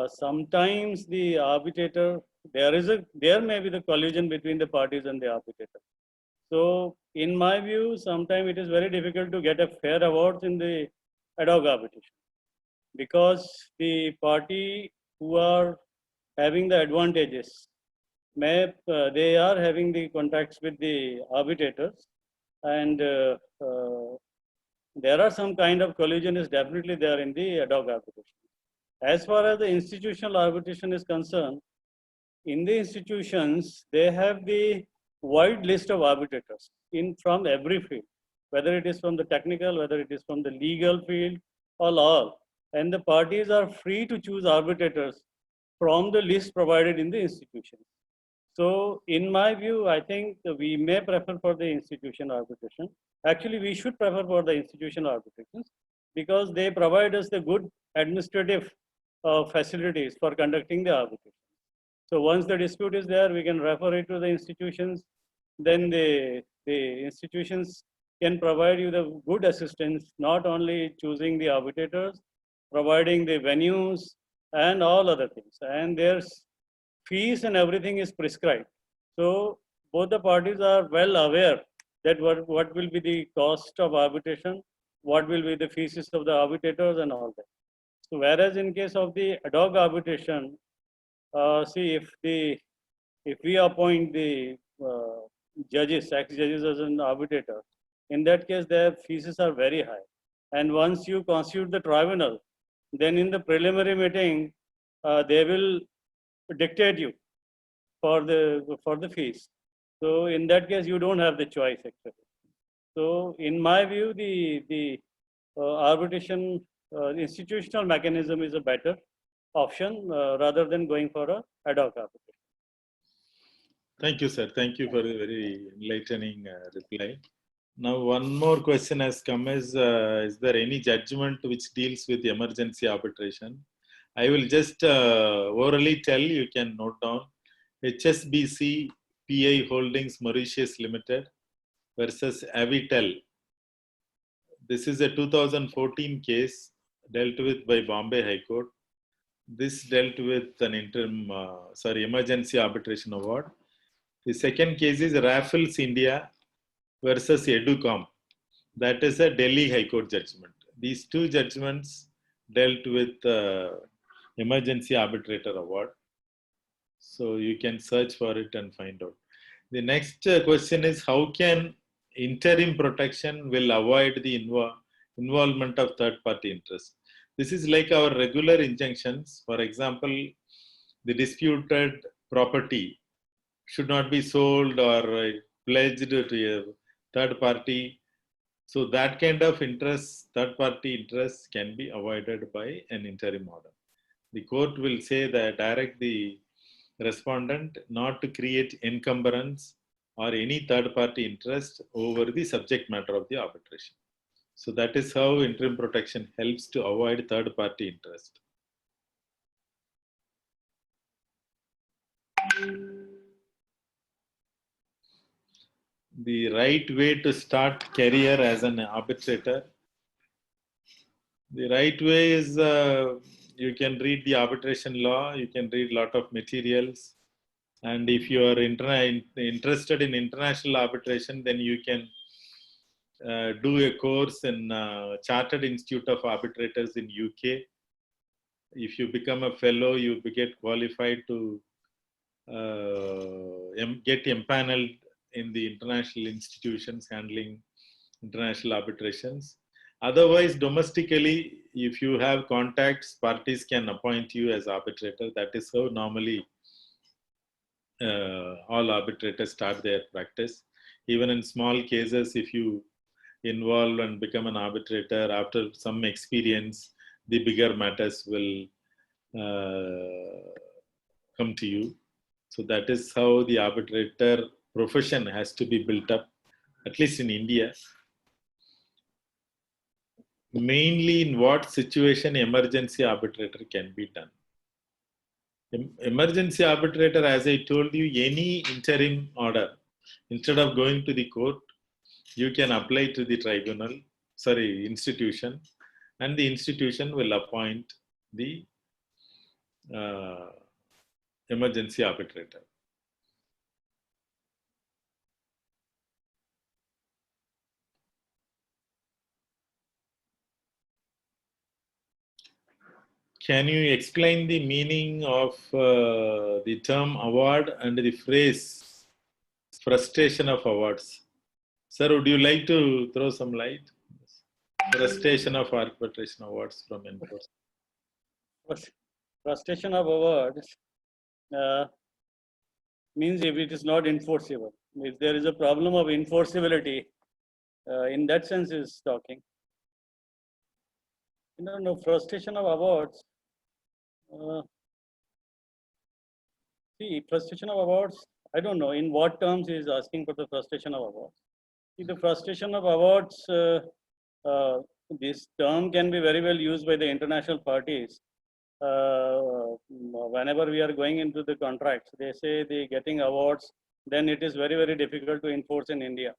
sometimes the arbitrator, there may be the collusion between the parties and the arbitrator. So in my view, sometimes it is very difficult to get a fair award in the ad hoc arbitration, because the party who are having the advantages, they are having the contacts with the arbitrators, and there are some kind of collusion is definitely there in the ad hoc arbitration. As far as the institutional arbitration is concerned, in the institutions, they have the wide list of arbitrators from every field, whether it is from the technical, whether it is from the legal field, or all. And the parties are free to choose arbitrators from the list provided in the institution. So in my view, I think we may prefer for the institution arbitration. Actually, we should prefer for the institutional arbitrations, because they provide us the good administrative facilities for conducting the arbitration. So once the dispute is there, we can refer it to the institutions. Then the institutions can provide you the good assistance, not only choosing the arbitrators, providing the venues and all other things. And their fees and everything is prescribed. So both the parties are well aware that what will be the cost of arbitration, what will be the fees of the arbitrators and all that. So whereas in case of the ad hoc arbitration, see, if we appoint the judges, ex-judges as an arbitrator, in that case their fees are very high. And once you constitute the tribunal, then in the preliminary meeting, they will dictate you for the fees. So in that case, you don't have the choice actually. So in my view, the arbitration institutional mechanism is a better option rather than going for a ad hoc arbitration.
Thank you, sir. Thank you for a very enlightening reply. Now, one more question has come is there any judgment which deals with emergency arbitration? I will just orally tell, you can note down. HSBC PI Holdings Mauritius Limited versus Avitel. This is a 2014 case dealt with by Bombay High Court. This dealt with an emergency arbitration award. The second case is Raffles India versus Educom. That is a Delhi High Court judgment. These two judgments dealt with emergency arbitrator award. So you can search for it and find out. The next question is, how can interim protection will avoid the involvement of third party interest? This is like our regular injunctions. For example, the disputed property should not be sold or pledged to a third party. So that kind of interest, third party interest, can be avoided by an interim order. The court will say that direct the respondent not to create encumbrance or any third party interest over the subject matter of the arbitration. So that is how interim protection helps to avoid third party interest. The right way to start career as an arbitrator. The right way is you can read the arbitration law, you can read a lot of materials. And if you are interested in international arbitration, then you can do a course in Chartered Institute of Arbitrators in UK. If you become a fellow, you get qualified to get empaneled in the international institutions handling international arbitrations. Otherwise, domestically, if you have contacts, parties can appoint you as arbitrator. That is how normally all arbitrators start their practice. Even in small cases, if you involve and become an arbitrator, after some experience, the bigger matters will come to you. So that is how the arbitrator profession has to be built up, at least in India. Mainly in what situation emergency arbitrator can be done. Emergency arbitrator, as I told you, any interim order, instead of going to the court, you can apply to the institution, and the institution will appoint the emergency arbitrator. Can you explain the meaning of the term award and the phrase frustration of awards? Sir, would you like to throw some light? Frustration of arbitration awards from enforcement.
Frustration of awards means if it is not enforceable. If there is a problem of enforceability, in that sense is talking. No, frustration of awards. See, frustration of awards, I don't know in what terms he is asking for the frustration of awards. See, the frustration of awards, this term can be very well used by the international parties. Whenever we are going into the contracts, they say they getting awards, then it is very, very difficult to enforce in India,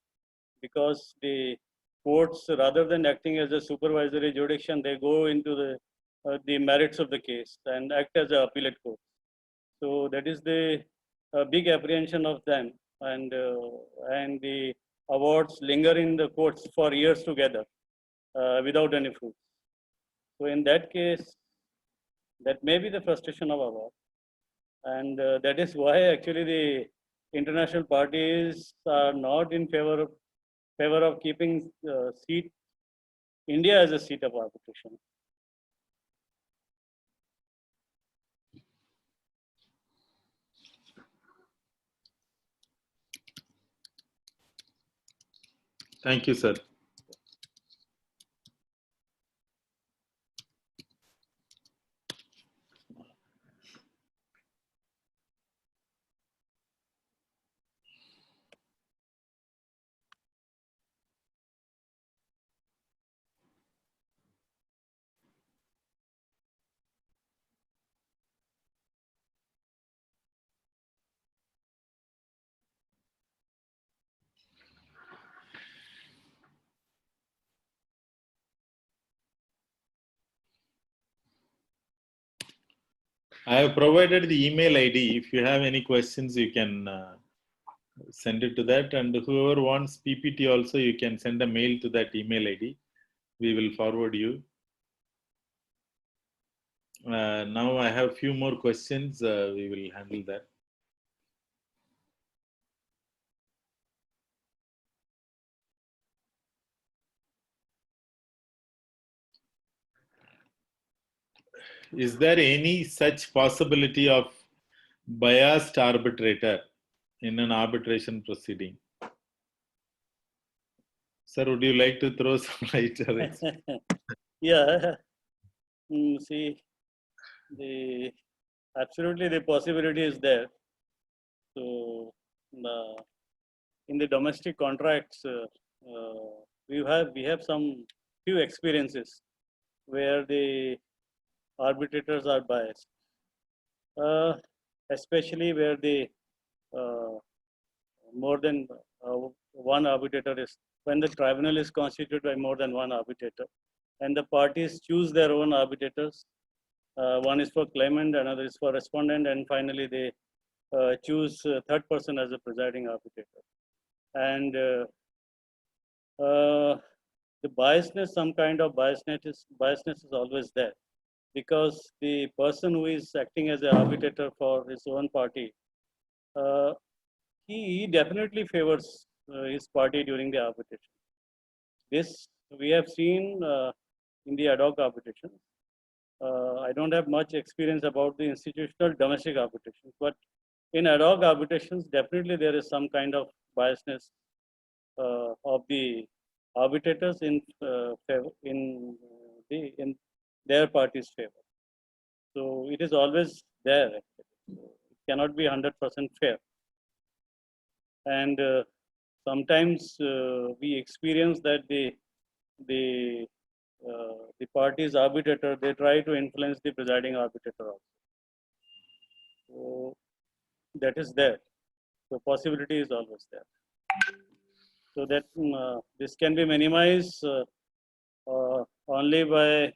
because the courts, rather than acting as a supervisory jurisdiction, they go into the merits of the case and act as an appellate court. So that is the big apprehension of them, and the awards linger in the courts for years together without any fruit. So in that case, that may be the frustration of award, and that is why actually the international parties are not in favor of keeping India as a seat of arbitration.
Thank you, sir. I have provided the email ID. If you have any questions, you can send it to that. And whoever wants PPT also, you can send a mail to that email ID. We will forward you. Now I have few more questions. We will handle that. Is there any such possibility of biased arbitrator in an arbitration proceeding? Sir, would you like to throw some light on it?
Yeah. See, absolutely the possibility is there. So in the domestic contracts, we have some few experiences where the arbitrators are biased, especially where the more than one arbitrator is, when the tribunal is constituted by more than one arbitrator, and the parties choose their own arbitrators. One is for claimant, another is for respondent, and finally they choose third person as a presiding arbitrator. And the biasness, some kind of biasness is always there, because the person who is acting as an arbitrator for his own party, he definitely favors his party during the arbitration. This we have seen in the ad hoc arbitration. I don't have much experience about the institutional domestic arbitrations, but in ad hoc arbitrations, definitely there is some kind of biasness of the arbitrators in favor, in their party's favor. So it is always there. It cannot be 100% fair. And sometimes we experience that the party's arbitrator, they try to influence the presiding arbitrator also. So that is there. So possibility is always there. So that this can be minimized only by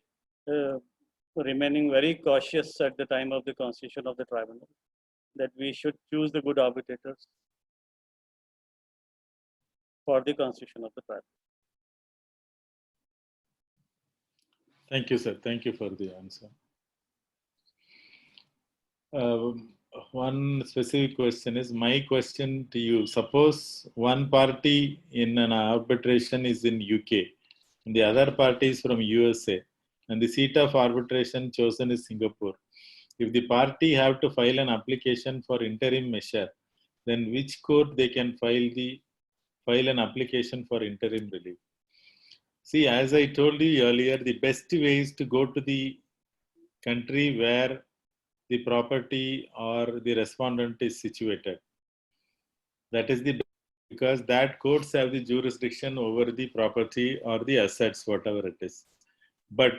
remaining very cautious at the time of the constitution of the tribunal, that we should choose the good arbitrators for the constitution of the tribunal.
Thank you, sir. Thank you for the answer. One specific question is my question to you. Suppose one party in an arbitration is in UK and the other party is from USA and the seat of arbitration chosen is Singapore. If the party have to file an application for interim measure, then which court they can file an application for interim relief? See, as I told you earlier, the best way is to go to the country where the property or the respondent is situated. That is the best, because that courts have the jurisdiction over the property or the assets, whatever it is. But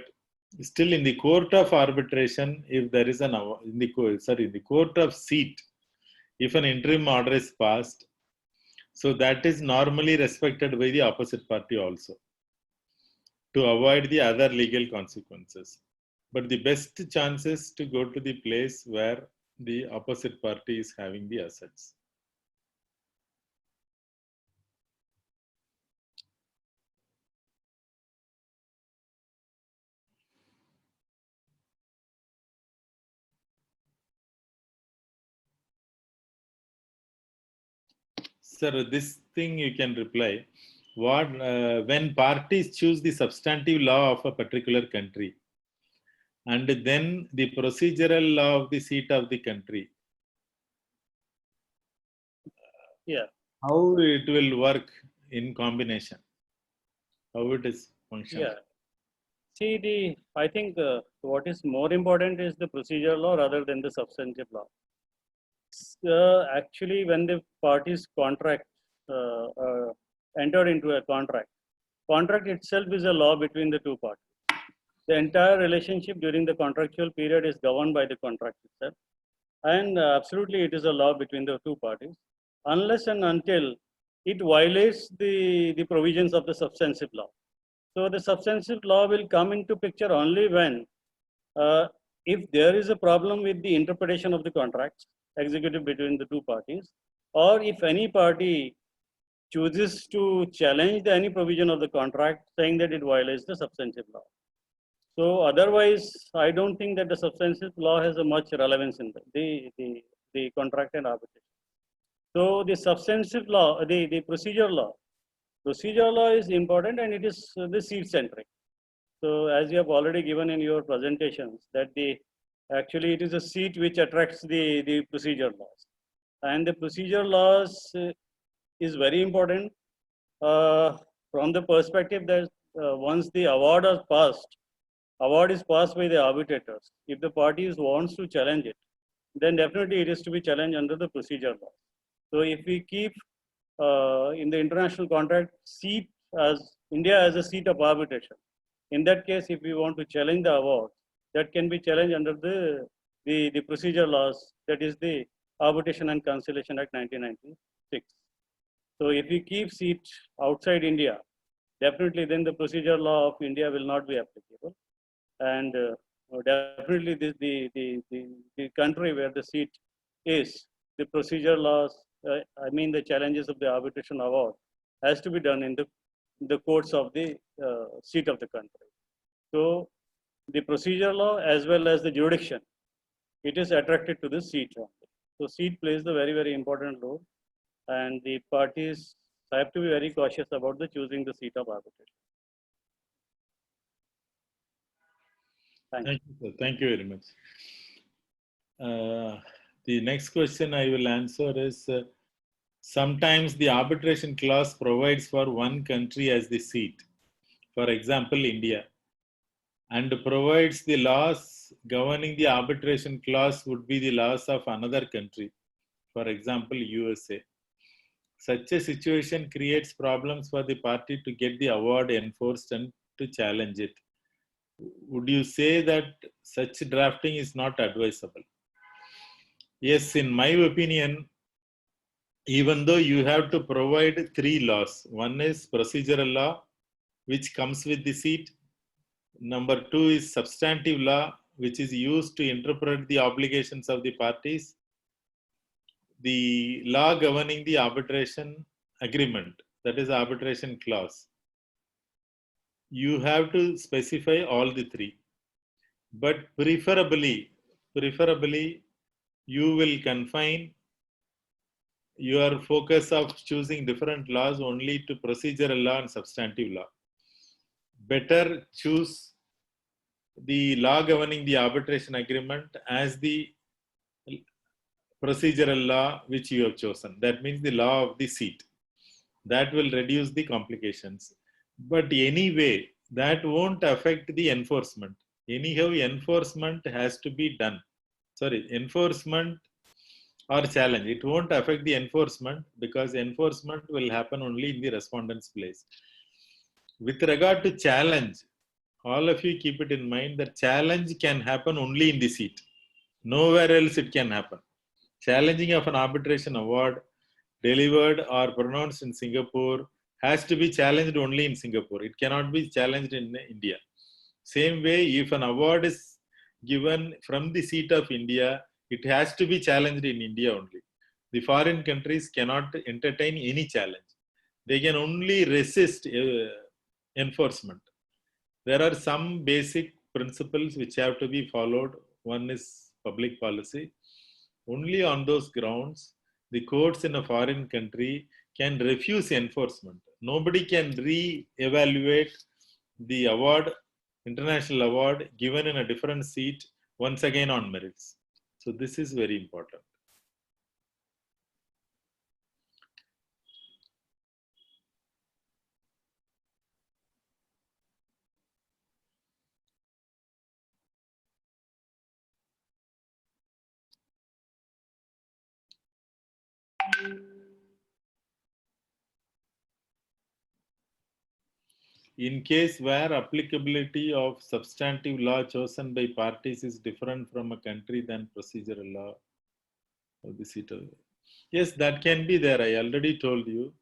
still, in the court of arbitration, if there is in the court of seat, if an interim order is passed, so that is normally respected by the opposite party also, to avoid the other legal consequences. But the best chance is to go to the place where the opposite party is having the assets. Sir, this thing you can reply. When parties choose the substantive law of a particular country, and then the procedural law of the seat of the country,
Yeah.
how it will work in combination? How it is functional?
Yeah. See, I think what is more important is the procedural law rather than the substantive law. Actually, when the parties entered into a contract itself is a law between the two parties. The entire relationship during the contractual period is governed by the contract itself. And absolutely, it is a law between the two parties, unless and until it violates the provisions of the substantive law. So the substantive law will come into picture only when if there is a problem with the interpretation of the contracts executed between the two parties, or if any party chooses to challenge any provision of the contract saying that it violates the substantive law. So otherwise, I don't think that the substantive law has a much relevance in the contract and arbitration. So the substantive law, the procedure law is important, and it is the seat centric. So as you have already given in your presentations that actually it is a seat which attracts the procedure laws, and the procedure laws is very important from the perspective that once the award is passed by the arbitrators. If the parties wants to challenge it, then definitely it is to be challenged under the procedure law. So if we keep in the international contract seat as India as a seat of arbitration, in that case, if we want to challenge the award, that can be challenged under the procedure laws, that is the Arbitration and Conciliation Act 1996. So if we keep seat outside India, definitely then the procedure law of India will not be applicable. And definitely the country where the seat is, the procedure laws, the challenges of the arbitration award has to be done in the courts of the seat of the country. So the procedure law as well as the jurisdiction, it is attracted to the seat only. So seat plays a very, very important role, and the parties have to be very cautious about the choosing the seat of arbitration.
Thank you, sir. Thank you very much. The next question I will answer is, sometimes the arbitration clause provides for one country as the seat, for example, India, and provides the laws governing the arbitration clause would be the laws of another country, for example, USA. Such a situation creates problems for the party to get the award enforced and to challenge it. Would you say that such drafting is not advisable? Yes, in my opinion, even though you have to provide three laws. One is procedural law, which comes with the seat. Number two is substantive law, which is used to interpret the obligations of the parties. The law governing the arbitration agreement, that is arbitration clause. You have to specify all the three, but preferably you will confine your focus of choosing different laws only to procedural law and substantive law. Better choose the law governing the arbitration agreement as the procedural law which you have chosen. That means the law of the seat. That will reduce the complications. But anyway, that won't affect the enforcement. Anyhow, enforcement has to be done. Sorry, enforcement or challenge. It won't affect the enforcement because enforcement will happen only in the respondent's place. With regard to challenge, all of you keep it in mind that challenge can happen only in the seat. Nowhere else it can happen. Challenging of an arbitration award delivered or pronounced in Singapore has to be challenged only in Singapore. It cannot be challenged in India. Same way, if an award is given from the seat of India, it has to be challenged in India only. The foreign countries cannot entertain any challenge. They can only resist enforcement. There are some basic principles which have to be followed. One is public policy. Only on those grounds, the courts in a foreign country can refuse enforcement. Nobody can re-evaluate the award, international award given in a different seat once again on merits. So this is very important. In case where applicability of substantive law chosen by parties is different from a country than procedural law of the seat. Yes, that can be there. I already told you.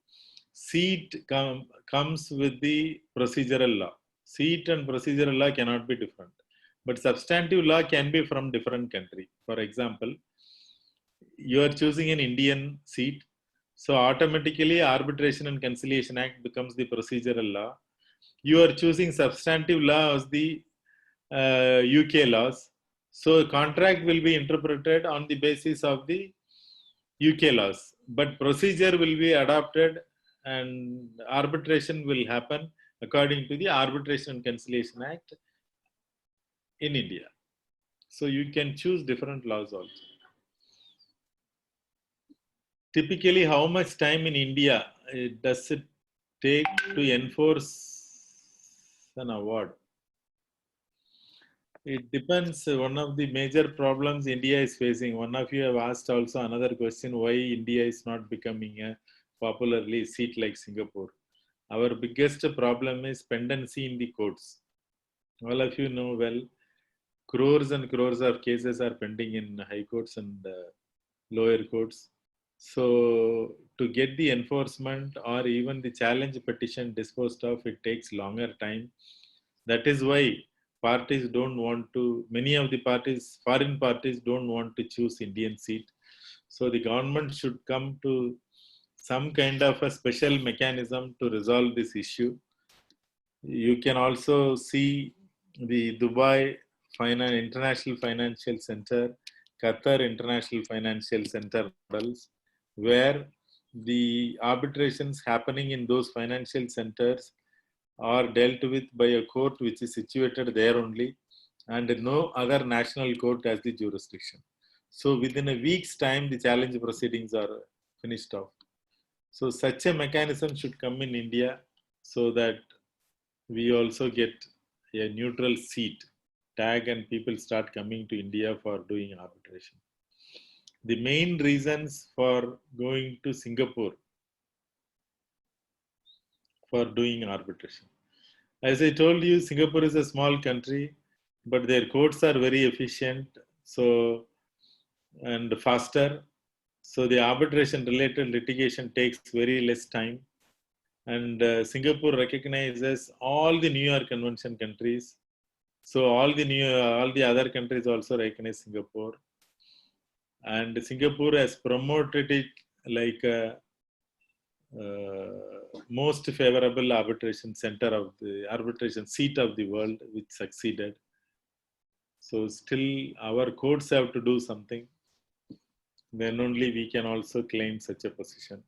Seat comes with the procedural law. Seat and procedural law cannot be different. but substantive law can be from different country. For example, you are choosing an Indian seat, so automatically Arbitration and Conciliation Act becomes the procedural law. You are choosing substantive law as the UK laws, so contract will be interpreted on the basis of the UK laws, but procedure will be adopted and arbitration will happen according to the Arbitration and Conciliation Act in India. So you can choose different laws also. Typically, how much time in India does it take to enforce an award? It depends. One of the major problems India is facing. One of you have asked also another question: why India is not becoming a popularly seat like Singapore? Our biggest problem is pendency in the courts. All of you know well, crores and crores of cases are pending in high courts and lower courts. So to get the enforcement or even the challenge petition disposed of, it takes longer time. That is why parties don't want to, many of the parties, foreign parties don't want to choose Indian seat. So the government should come to some kind of a special mechanism to resolve this issue. You can also see the Dubai International Financial Center, Qatar International Financial Center models, where the arbitrations happening in those financial centers are dealt with by a court which is situated there only, and no other national court has the jurisdiction. So within a week's time, the challenge proceedings are finished off. So such a mechanism should come in India so that we also get a neutral seat tag and people start coming to India for doing arbitration. The main reasons for going to Singapore for doing arbitration. As I told you, Singapore is a small country, but their courts are very efficient, so and faster. So the arbitration related litigation takes very less time. And Singapore recognizes all the New York Convention countries. So all the other countries also recognize Singapore. And Singapore has promoted it like a most favorable arbitration center of the arbitration seat of the world, which succeeded. So still our courts have to do something. Then only we can also claim such a position.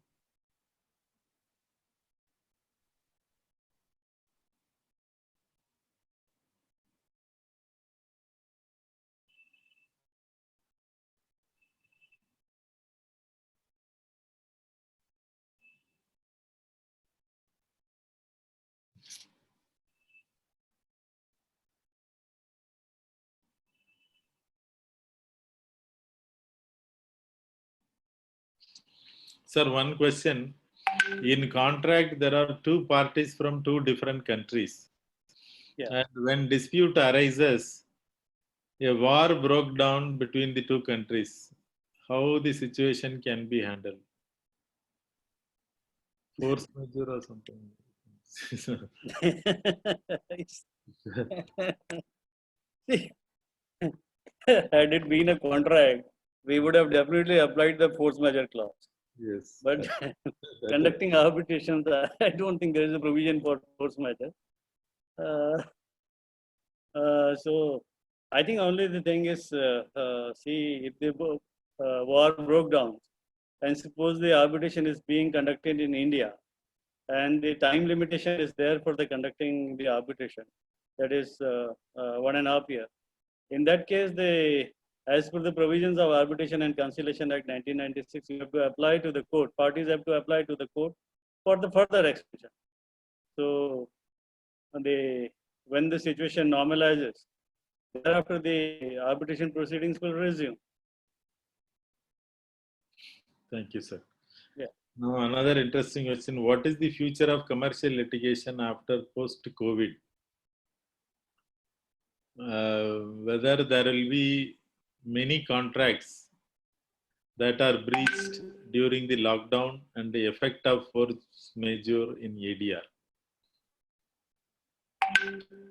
Sir, one question. In contract, there are two parties from two different countries.
Yeah.
And when dispute arises, a war broke down between the two countries. How the situation can be handled? Force majeure or something?
Had it been a contract, we would have definitely applied the force majeure clause.
Yes.
But conducting arbitrations, I don't think there is a provision for force majeure. So I think only the thing is, see, if the war broke down, and suppose the arbitration is being conducted in India, and the time limitation is there for the conducting the arbitration, that is 1.5 years. In that case, as per the provisions of Arbitration and Conciliation Act 1996, you have to apply to the court. Parties have to apply to the court for the further extension. So, when the situation normalizes, thereafter the arbitration proceedings will resume.
Thank you, sir.
Yeah.
Now, another interesting question. What is the future of commercial litigation after post-COVID? Whether there will be many contracts that are breached during the lockdown and the effect of force majeure in ADR.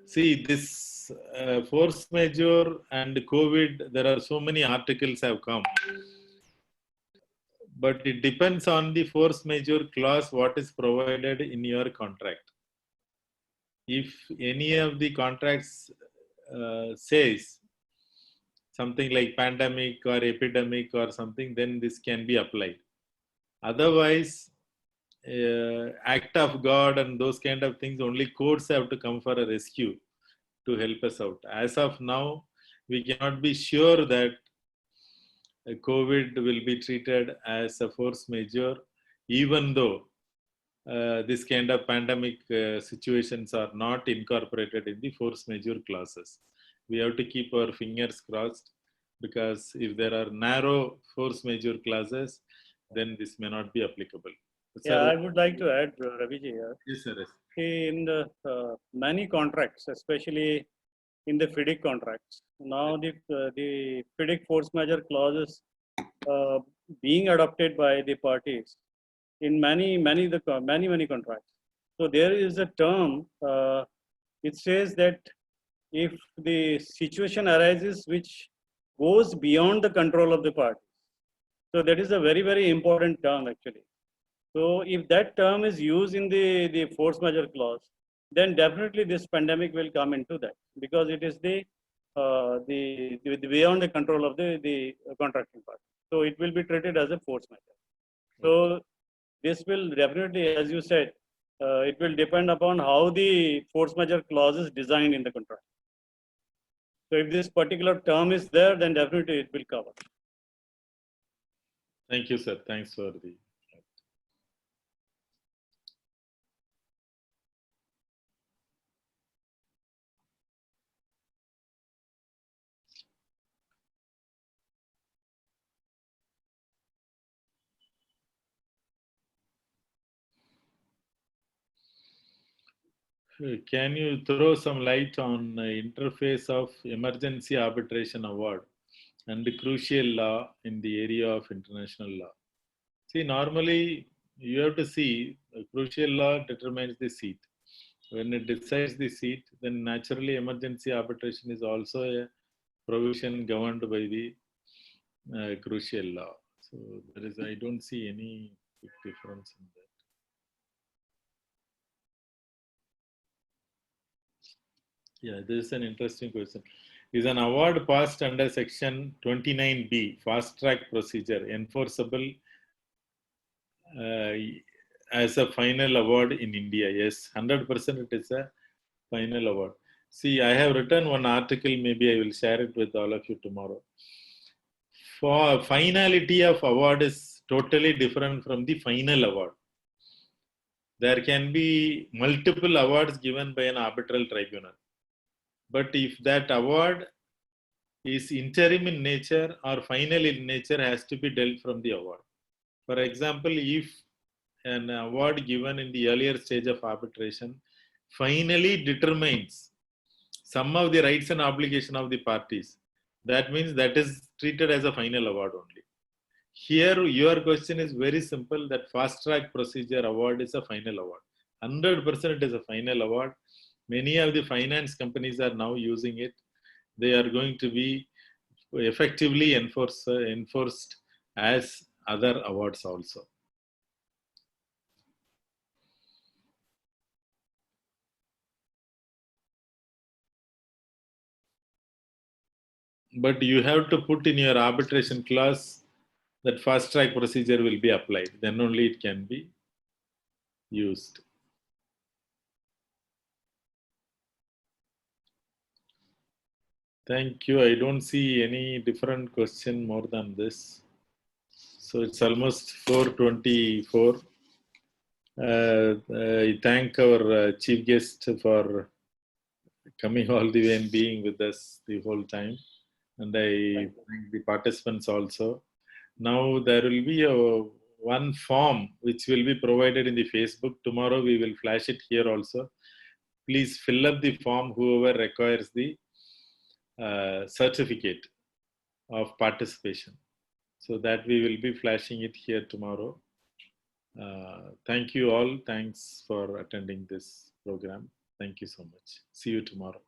See, this this force majeure and COVID, there are so many articles have come. But it depends on the force majeure clause, what is provided in your contract. If any of the contracts says something like pandemic or epidemic or something, then this can be applied. Otherwise, act of God and those kind of things, only courts have to come for a rescue to help us out. As of now, we cannot be sure that COVID will be treated as a force majeure, even though this kind of pandemic situations are not incorporated in the force majeure clauses. We have to keep our fingers crossed, because if there are narrow force majeure clauses, then this may not be applicable.
Yeah, I would like to add, Raviji, here.
Yes, sir.
In the many contracts, especially in the FIDIC contracts, now the FIDIC force majeure clauses being adopted by the parties in many contracts. So there is a term. It says that if the situation arises which goes beyond the control of the party, so that is a very important term actually. So if that term is used in the force majeure clause, then definitely this pandemic will come into that, because it is the beyond the control of the contracting party. So it will be treated as a force majeure. So this will definitely, as you said, it will depend upon how the force majeure clause is designed in the contract. So if this particular term is there, then definitely it will cover.
Thank you, sir. Thanks for the. Can you throw some light on the interface of emergency arbitration award and the crucial law in the area of international law? See, normally you have to see crucial law determines the seat. When it decides the seat, then naturally emergency arbitration is also a provision governed by the crucial law. So there is, I don't see any big difference in that. Yeah, this is an interesting question. Is an award passed under section 29B, fast track procedure, enforceable as a final award in India? Yes, 100% it is a final award. See, I have written one article, maybe I will share it with all of you tomorrow. For finality of award is totally different from the final award. There can be multiple awards given by an arbitral tribunal. But if that award is interim in nature or final in nature, has to be dealt from the award. For example, if an award given in the earlier stage of arbitration finally determines some of the rights and obligation of the parties, that means that is treated as a final award only. Here, your question is very simple, that fast track procedure award is a final award. 100% it is a final award. Many of the finance companies are now using it. They are going to be effectively enforced as other awards also. But you have to put in your arbitration clause that fast track procedure will be applied. Then only it can be used. Thank you. I don't see any different question more than this. So it's almost 4:24. I thank our chief guest for coming all the way and being with us the whole time. And I thank the participants also. Now there will be one form which will be provided in the Facebook. Tomorrow we will flash it here also. Please fill up the form, whoever requires the certificate of participation. So that we will be flashing it here tomorrow. Thank you all. Thanks for attending this program. Thank you so much. See you tomorrow.